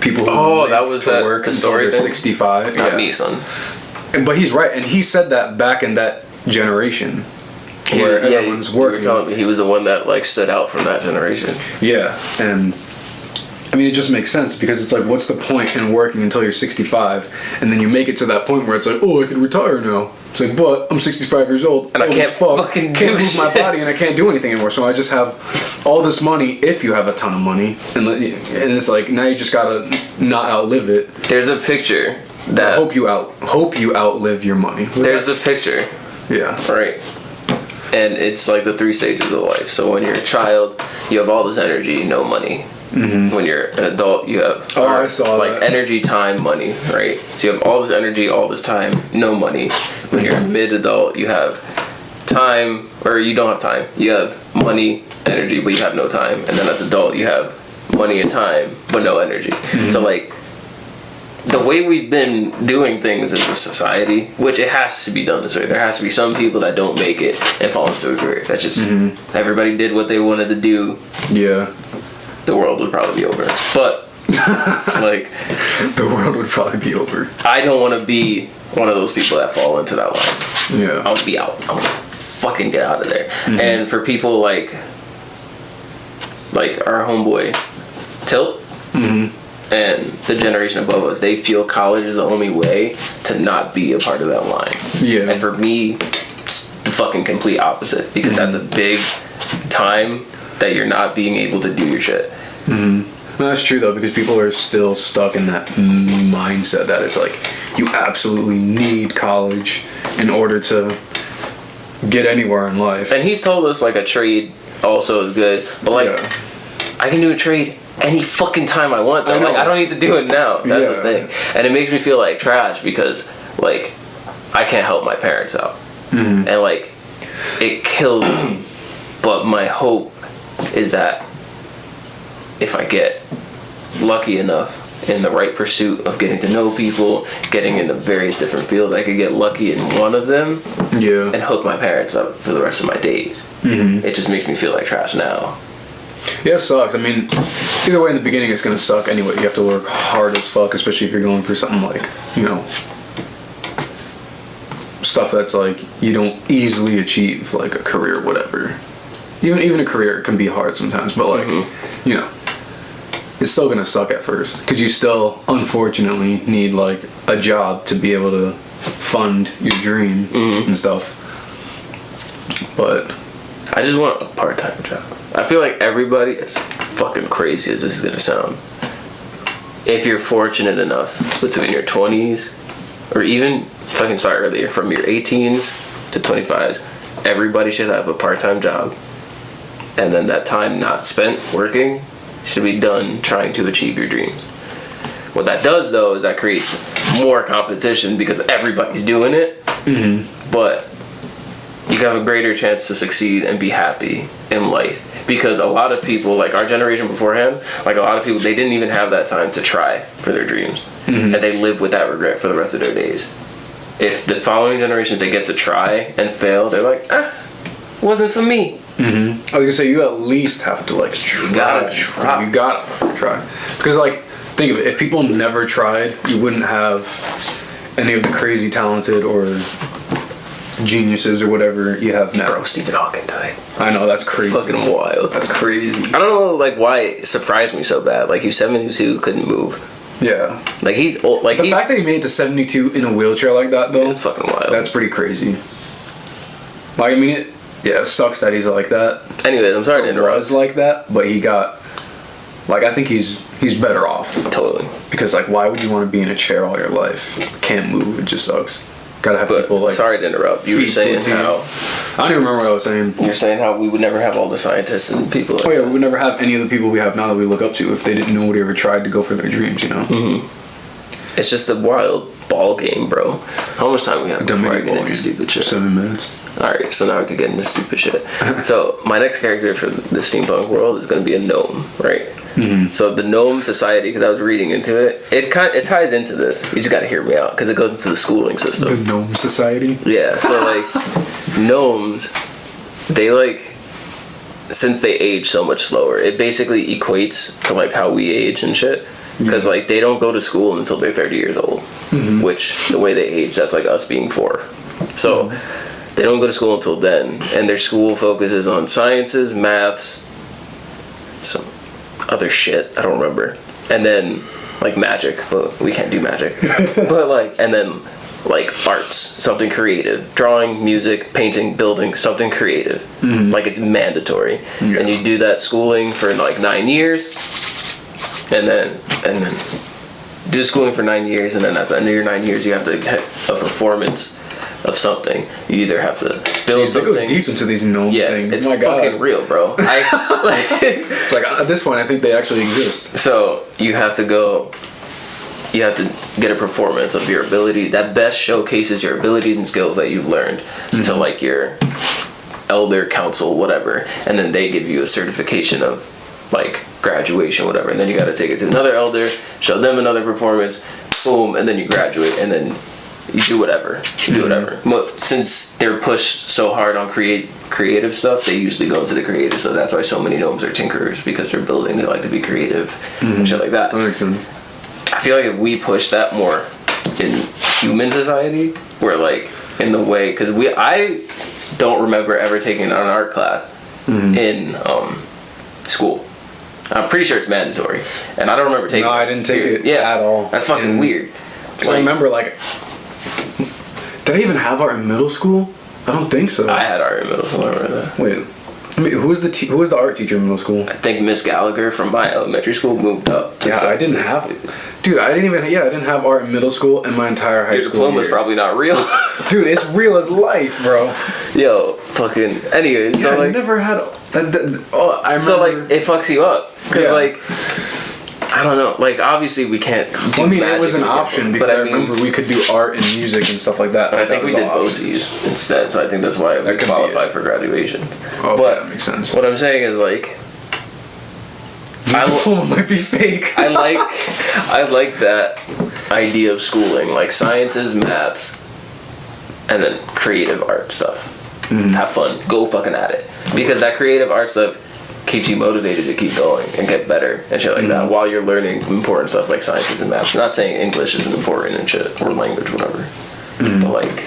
people who live that was to that work the until story they're thing? 65. Not yeah. me, son. But he's right, and he said that back in that generation where everyone's you were working. telling me he was the one that like stood out from that generation. Yeah, and I mean it just makes sense because it's like, what's the point in working until you're 65, and then you make it to that point where it's like, oh, I could retire now. It's like, but I'm 65 years old And I old can't as fuck, fucking do can't move my shit. body, and I can't do anything anymore. So I just have all this money. If you have a ton of money, and it's like now you just gotta not outlive it. There's a picture I that hope you outlive your money. there's a picture, Yeah. right? And it's like the 3 stages of life. So when you're a child, you have all this energy, no money. When you're an adult, you have Oh, I saw like that. energy, time, money, right? So you have all this energy, all this time, no money. When you're a mid-adult, you have time, or you don't have time. You have money, energy, but you have no time. And then as an adult, you have money and time, but no energy. So like, the way we've been doing things as a society, which it has to be done this way. There has to be some people that don't make it and fall into a career. That's just, everybody did what they wanted to do, Yeah. the world would probably be over. But, like, The world would probably be over. I don't want to be one of those people that fall into that line. I Yeah. want to be out. I want to fucking get out of there. And for people like our homeboy, Tilt, and the generation above us, they feel college is the only way to not be a part of that line. Yeah. And for me, it's the fucking complete opposite, because that's a big time that you're not being able to do your shit. No, that's true though, because people are still stuck in that mindset that it's like you absolutely need college in order to get anywhere in life. And he's told us like a trade also is good, but like I can do a trade any fucking time I want though. Like I don't need to do it now. That's the thing. And it makes me feel like trash because like I can't help my parents out. And like it kills me. But my hope is that if I get lucky enough in the right pursuit of getting to know people, getting into various different fields, I could get lucky in one of them and hook my parents up for the rest of my days. It just makes me feel like trash now. Yeah, it sucks. I mean, either way in the beginning it's gonna suck anyway. You have to work hard as fuck, especially if you're going for something like, you know, stuff that's like you don't easily achieve, like a career, whatever. Even a career can be hard sometimes, but like, you know, it's still gonna suck at first because you still unfortunately need like a job to be able to fund your dream and stuff. But I just want a part-time job. I feel like everybody, as fucking crazy as this is gonna sound, if you're fortunate enough between your 20s or even fucking start earlier, from your 18s to 25s, everybody should have a part-time job, and then that time not spent working should be done trying to achieve your dreams. What that does though is that creates more competition because everybody's doing it, but you have a greater chance to succeed and be happy in life. Because a lot of people, like our generation beforehand, like a lot of people, they didn't even have that time to try for their dreams. And they live with that regret for the rest of their days. If the following generations, they get to try and fail, they're like, wasn't for me. I was gonna say, you at least have to like try. You gotta fucking try. Because like, think of it, if people never tried, you wouldn't have any of the crazy talented or geniuses or whatever you have now. Bro, Stephen Hawking died. I know, that's crazy. It's fucking wild. That's crazy. I don't know, like, why it surprised me so bad. Like, he was 72, couldn't move. Yeah. Like, he's old. Like, the fact that he made it to 72 in a wheelchair like that, though, it's fucking wild. That's pretty crazy. Like, I mean, it sucks that he's like that. Anyways, I'm sorry to interrupt. He was like that, but he got, like, I think he's better off. Totally. Because, like, why would you want to be in a chair all your life? Can't move, it just sucks. Gotta have people like. Sorry to interrupt. You were saying how. I don't even remember what I was saying. You're saying how we would never have all the scientists and people. Like we would never have any of the people we have now that we look up to if they didn't know what ever tried to go for their dreams, you know? It's just a wild ball game, bro. How much time we have before I get into stupid shit? 7 minutes. Alright, so now we can get into stupid shit. So, my next character for the steampunk world is going to be a gnome, right? So the gnome society, because I was reading into it, it ties into this. You just got to hear me out because it goes into the schooling system. The gnome society. Yeah. So like gnomes, they like, since they age so much slower, it basically equates to like how we age and shit. Because like they don't go to school until they're 30 years old, which the way they age, that's like us being 4. So they don't go to school until then, and their school focuses on sciences, maths, some other shit I don't remember, and then like magic, but we can't do magic. But like, and then like arts, something creative, drawing, music, painting, building, something creative. Like it's mandatory, and you do that schooling for like 9 years, and then do schooling for 9 years, and then at the end of your 9 years you have to get a performance of something. You either have to build something. They go deep into these gnome things. It's fucking real, bro. It's like at this point I think they actually exist. So you have to get a performance of your ability that best showcases your abilities and skills that you've learned to like your elder council, whatever, and then they give you a certification of like graduation, whatever, and then you got to take it to another elder, show them another performance, boom, and then you graduate, and then you do whatever. But since they're pushed so hard on creative stuff, they usually go into the creative. So that's why so many gnomes are tinkerers, because they're building. They like to be creative and shit like that. That makes sense. I feel like if we push that more in human society, we're like in the way, because I don't remember ever taking an art class in school. I'm pretty sure it's mandatory, and I don't remember taking. No, I didn't take it at all. That's fucking weird. Because I remember like. Did I even have art in middle school? I don't think so. I had art in middle school. I remember that. Wait, I mean, who was the art teacher in middle school? I think Miss Gallagher from my elementary school moved up to I didn't have it. Dude, I didn't have art in middle school and my entire high Your school diploma's year. probably not real. Dude, it's real as life, bro. Yo, fucking. Anyways, Yeah, so I like, never had. I remember. so like, it fucks you up because Yeah. like, I don't know. Like, obviously, we can't. Do I mean, it magic was an with option it, because but I remember we could do art and music and stuff like that. I think That we was did all options. BOCES instead, so I think that's why we could be qualified it. for graduation. Okay, But that makes sense. what I'm saying is like, My diploma might be fake. I like that idea of schooling, like sciences, maths, and then creative art stuff. Have fun, go fucking at it, because that creative art stuff keeps you motivated to keep going and get better and shit like that while you're learning important stuff like sciences and maths. I'm not saying English isn't important and shit, or language, whatever, but like,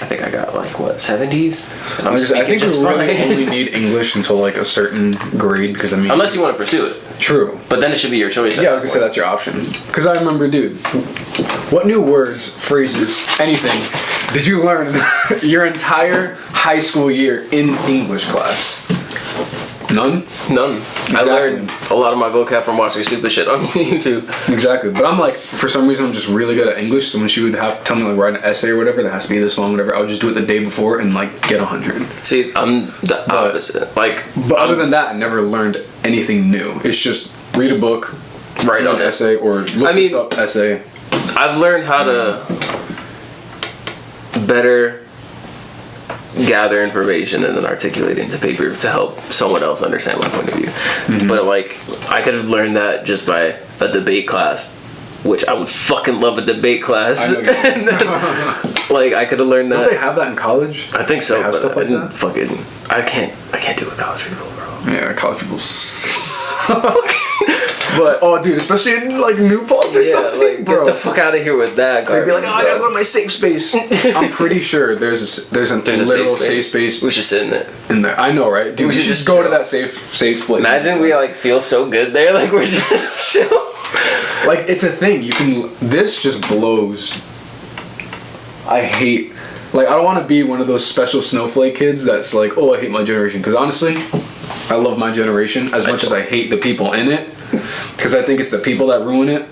I think I got like what 70s. And I'm I speaking think just we really fine. only need English until like a certain grade because I mean. Unless you want to pursue it, True. but then it should be your choice. at Yeah, I was that gonna say point. that's your option. Because I remember, dude, what new words, phrases, anything did you learn your entire high school year in English class? None? None. I learned a lot of my vocab from watching stupid shit on YouTube. Exactly. But I'm like, for some reason, I'm just really good at English. So when she would have tell me like write an essay or whatever that has to be this long, whatever, I would just do it the day before and like get 100. See, I'm the opposite. Like, But other than that, I never learned anything new. It's just read a book, Write do on an it. essay, or look this up essay. I've learned how to better gather information and then articulate it into paper to help someone else understand my point of view. But like, I could have learned that just by a debate class, which I would fucking love a debate class. I know you- Like, I could have learned Don't they that. have that in college? I think so, They have but stuff I like didn't that? fucking. I can't do it with college people, bro. Yeah, college people. But oh, dude, especially in like New Paltz or Yeah, something, like, bro. get the fuck out of here with that. They'd be like, garbage, oh, I gotta bro. go to my safe space. I'm pretty sure there's a There's a literal safe space We should sit in it. in there. I know, right? Dude, we should just go to that safe place. Imagine we like feel so good there, like we're just chill. Like it's a thing. You can. This just blows. I hate. Like I don't want to be one of those special snowflake kids that's like, oh, I hate my generation. Because honestly, I love my generation as much as I hate the people in it. Because I think it's the people that ruin it.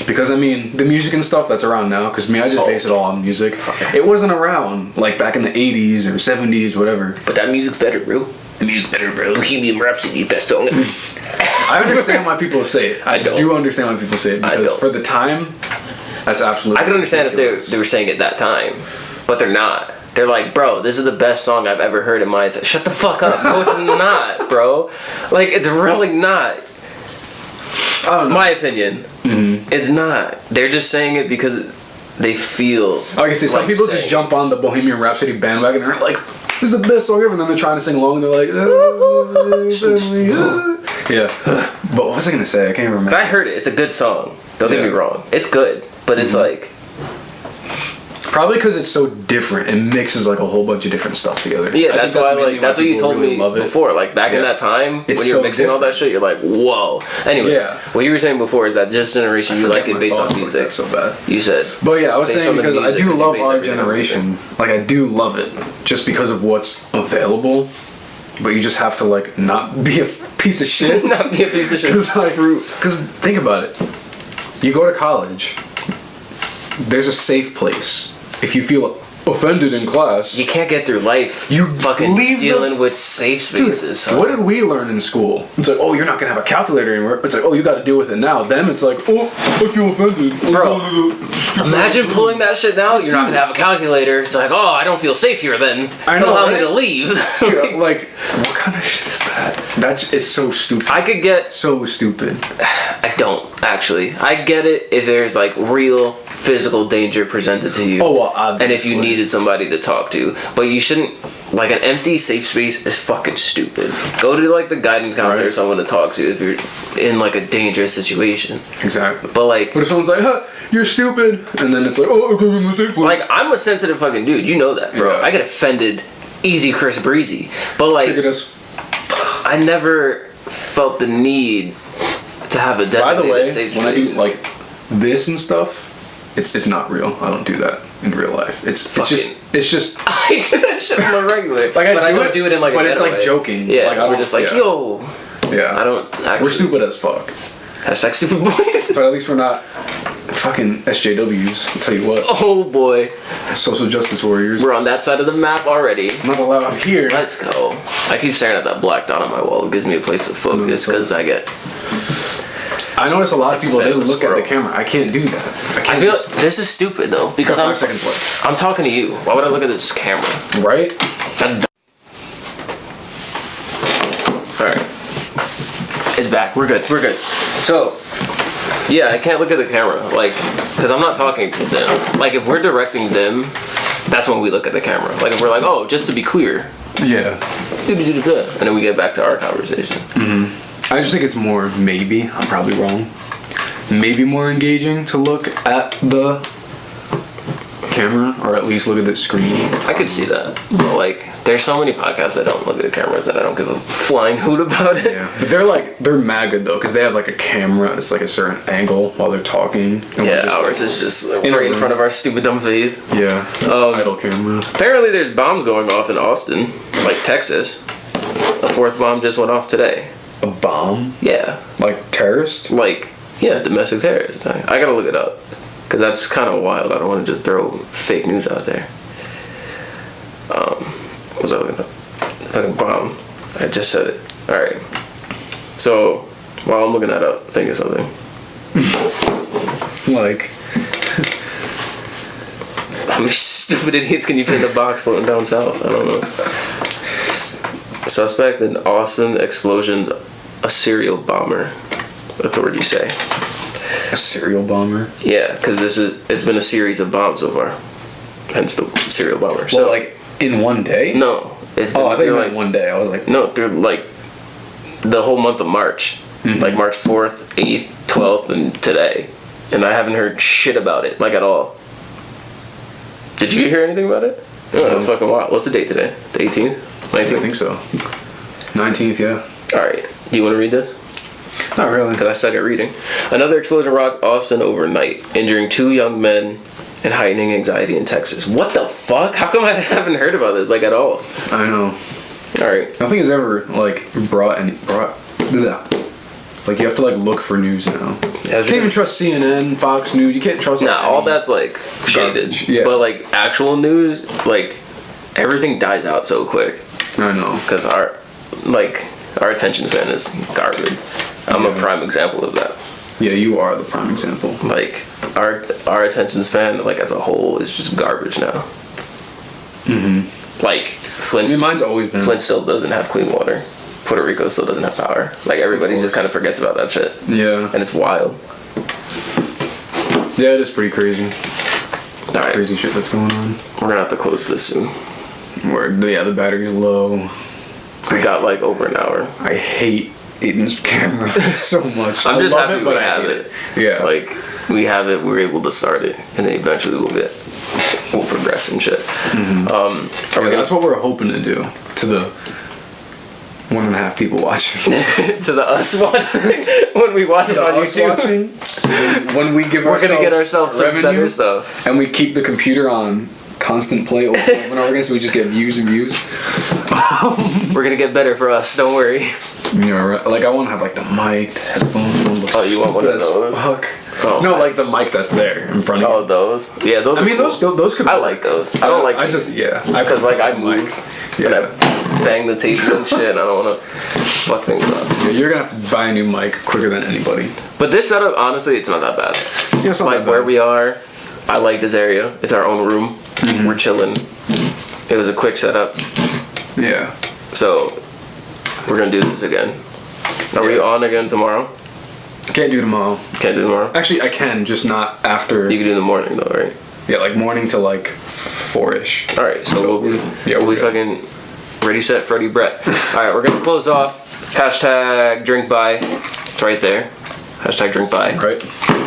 Because I mean, the music and stuff that's around now. Because me, I just base it all on music. It wasn't around like back in the '80s or '70s, whatever. But that music's better, bro. The music's better, bro. Bohemian Rhapsody, best song. I understand why people say it. I don't. do understand why people say it I because don't. for the time, that's absolutely. I can understand if ridiculous. they were saying it that time, but they're not. They're like, bro, this is the best song I've ever heard in my entire. Shut the fuck up. No, it's not, bro. Like, it's really not. I don't know. My opinion. It's not. They're just saying it because they feel. Like I say, some like people just saying jump on the Bohemian Rhapsody bandwagon and they're like, "This is the best song ever," and then they're trying to sing along and they're like, "Yeah." But what was I gonna say? I can't even it. remember. I heard it. It's a good song. Don't get me Yeah. wrong. It's good, but it's like. Probably because it's so different and mixes like a whole bunch of different stuff together. Yeah, I think that's why mainly like that's what you people told really me love it. before. Like back in Yeah. that time It's when you were so mixing all that different. shit, you're like, whoa. Anyways, Yeah. what you were saying before is that this generation you like it based on music. so bad. You said. But yeah, I was Based saying on the because I music, do 'cause you love base our everything on generation. Like I do love it just because of what's available. But you just have to like not be a piece of shit. Not be a piece of shit. Because think about it. You go to college. There's a safe place. If you feel offended in class, You can't get through life. You fucking leave the- dealing with safe spaces. son. what did we learn in school? It's like, oh, you're not gonna have a calculator anymore. It's like, oh, you got to deal with it now. Them, it's like, oh, I feel offended. Bro, imagine pulling that shit now. You're not gonna have a calculator. It's like, oh, I don't feel safe here. Then I know, allow me right? to leave. Dude, like, what kind of shit is that? That is so stupid. I could get. So stupid. I don't actually. I get it if there's like real physical danger presented to you. Oh, well, and if you obviously. needed somebody to talk to, but you shouldn't. Like an empty safe space is fucking stupid. Go to like the guidance counselor or Right. someone to talk to if you're in like a dangerous situation. Exactly. But like, But if someone's like, huh, you're stupid, and then it's like, oh, okay, I'm the safe place. like I'm a sensitive fucking dude. You know that, bro. Yeah. I get offended, easy, Chris Breezy. But like, Triggered us. I never felt the need to have a By designated the way, safe when I do space. like this and stuff, it's not real. I don't do that in real life. It's just It's just I do that shit on the regular. like I don't do it in like. but a it's meta like way. joking. Yeah, like, we're just like, yeah. yo. Yeah. I don't actually. We're stupid as fuck. Hashtag stupid boys. But at least we're not fucking SJWs. I'll tell you what. Oh boy, Social justice warriors. we're on that side of the map already. Not allowed here. Let's go. I keep staring at that black dot on my wall. It gives me a place to focus because I get. I notice a lot of people, they Like a look at squirrel. the camera. I can't do that. I feel this is stupid though because Got I'm 5 seconds left. I'm talking to you. Why would I look at this camera? Right? That's alright. It's back. We're good. We're good. So, yeah, I can't look at the camera, like, because I'm not talking to them. Like, if we're directing them, that's when we look at the camera. Like, if we're like, oh, just to be clear, Yeah. and then we get back to our conversation. I just think it's more, maybe, I'm probably wrong, maybe more engaging to look at the camera, or at least look at the screen. I could see that. But, like, there's so many podcasts that don't look at the cameras that I don't give a flying hoot about it. Yeah. But they're mad good though, because they have like a camera, it's like a certain angle while they're talking. And we're Yeah, just, ours like, is just in a right in room. front of our stupid dumb face. Yeah. Idle camera. Apparently, there's bombs going off in Austin, like Texas. A 4th bomb just went off today. A bomb? Yeah, Like terrorist? like domestic terrorist. I gotta look it up because that's kind of wild. I don't want to just throw fake news out there. What was I looking up? Fucking bomb. I just said it. All right. So while I'm looking that up, think of something. Like, How many stupid idiots can you fit in a box floating down south? I don't know. Suspect in Austin explosions, a serial bomber. Authorities say. a serial bomber? Yeah, because it's been a series of bombs so far. Hence the serial bomber. So So like in one day? no, it's been Oh, I thought you through, meant one day. I was like, no, through like the whole month of March, like March 4th, 8th, 12th, and today, and I haven't heard shit about it, like at all. Did you hear anything about it? Oh, that's fucking wild. What's the date today? The 18th, 19th. I think so. 19th, yeah. All right, do you want to read this? Not really. Because I suck at reading. Another explosion rocked Austin overnight, injuring 2 young men and heightening anxiety in Texas. What the fuck? How come I haven't heard about this, like, at all? I know. All right. Nothing has ever like brought. Bleh. Like you have to like look for news now. You can't even trust CNN, Fox News. You can't trust. Nah, like, all any- that's, like, shaded. Garbage, yeah. But, like, actual news, like, everything dies out so quick. I know. Because our attention span is garbage. I'm a prime example of that. Yeah, you are the prime example. Like, our attention span, like, as a whole, is just garbage now. Like, I mean, Flint mine's always been. still doesn't have clean water. Puerto Rico still doesn't have power. Like, everybody just kind of forgets about that shit. Yeah. And it's wild. Yeah, it is pretty crazy. All right, Crazy shit that's going on. we're gonna have to close this soon. Where yeah, the battery's low. We got, like, over an hour. I hate Aiden's camera so much. I'm just love happy but we I have hate it. Yeah. Like, we have it, we're able to start it, and then eventually we'll progress and shit. Are we Yeah, gonna that's what we're hoping to do to the 1.5 people watching. to the us watching when we watch it on Us YouTube? watching, when we give We're gonna get ourselves some revenue, better stuff. and we keep the computer on constant play over and over again, so we just get views and views. We're gonna get better for us. Don't worry. You know, right? Like I want to have like the mic, the headphones. Oh, you want one of those? Fuck. Oh. No, like the mic that's there in front of you. Oh, those? Yeah, those. I are mean, cool. those could. I like those. I don't like. I just because like I move. Yeah. And I bang the table and shit. And I don't want to fuck things up. Yeah, you're gonna have to buy a new mic quicker than anybody. But this setup, honestly, it's not that bad. Yeah, it's not Like that bad. where we are, I like this area. It's our own room. We're chilling. It was a quick setup, Yeah. so we're gonna do this again. Are we on again tomorrow? Can't do tomorrow. Can't do tomorrow. Actually, I can, just not after. You can do in the morning though, right? Yeah, like morning to like 4-ish. All right, so we'll be we're good. fucking ready, set, Freddy, Brett. All right, we're gonna close off. Hashtag drink by. It's right there. Hashtag drink by. Right.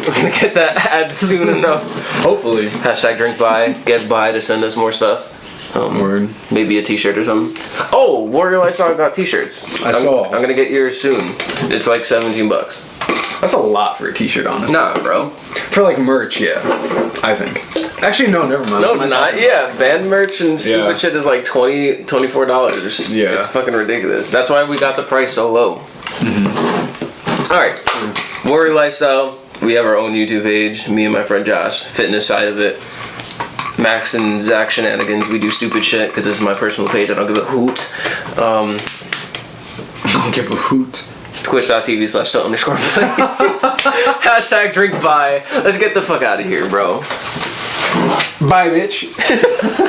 We're gonna get that ad soon enough. Hopefully. Hashtag drink by. Get by to send us more stuff. Word. Maybe a t-shirt or something. Oh, Warrior Lifestyle got t-shirts. I saw. I'm gonna get yours soon. It's like $17. That's a lot for a t-shirt, honestly. Nah, bro. For like merch, yeah. I think. Actually, no, never mind. No, What it's am I not. talking Yeah, band merch and stupid Yeah. shit is like $24. Yeah. It's fucking ridiculous. That's why we got the price so low. All right, Warrior Lifestyle. We have our own YouTube page. Me and my friend Josh, fitness side of it. Max and Zach Shenanigans. We do stupid shit because this is my personal page. I don't give a hoot. Don't give a hoot. Twitch.tv/still_play. Hashtag drink bye. Let's get the fuck out of here, bro. Bye, bitch.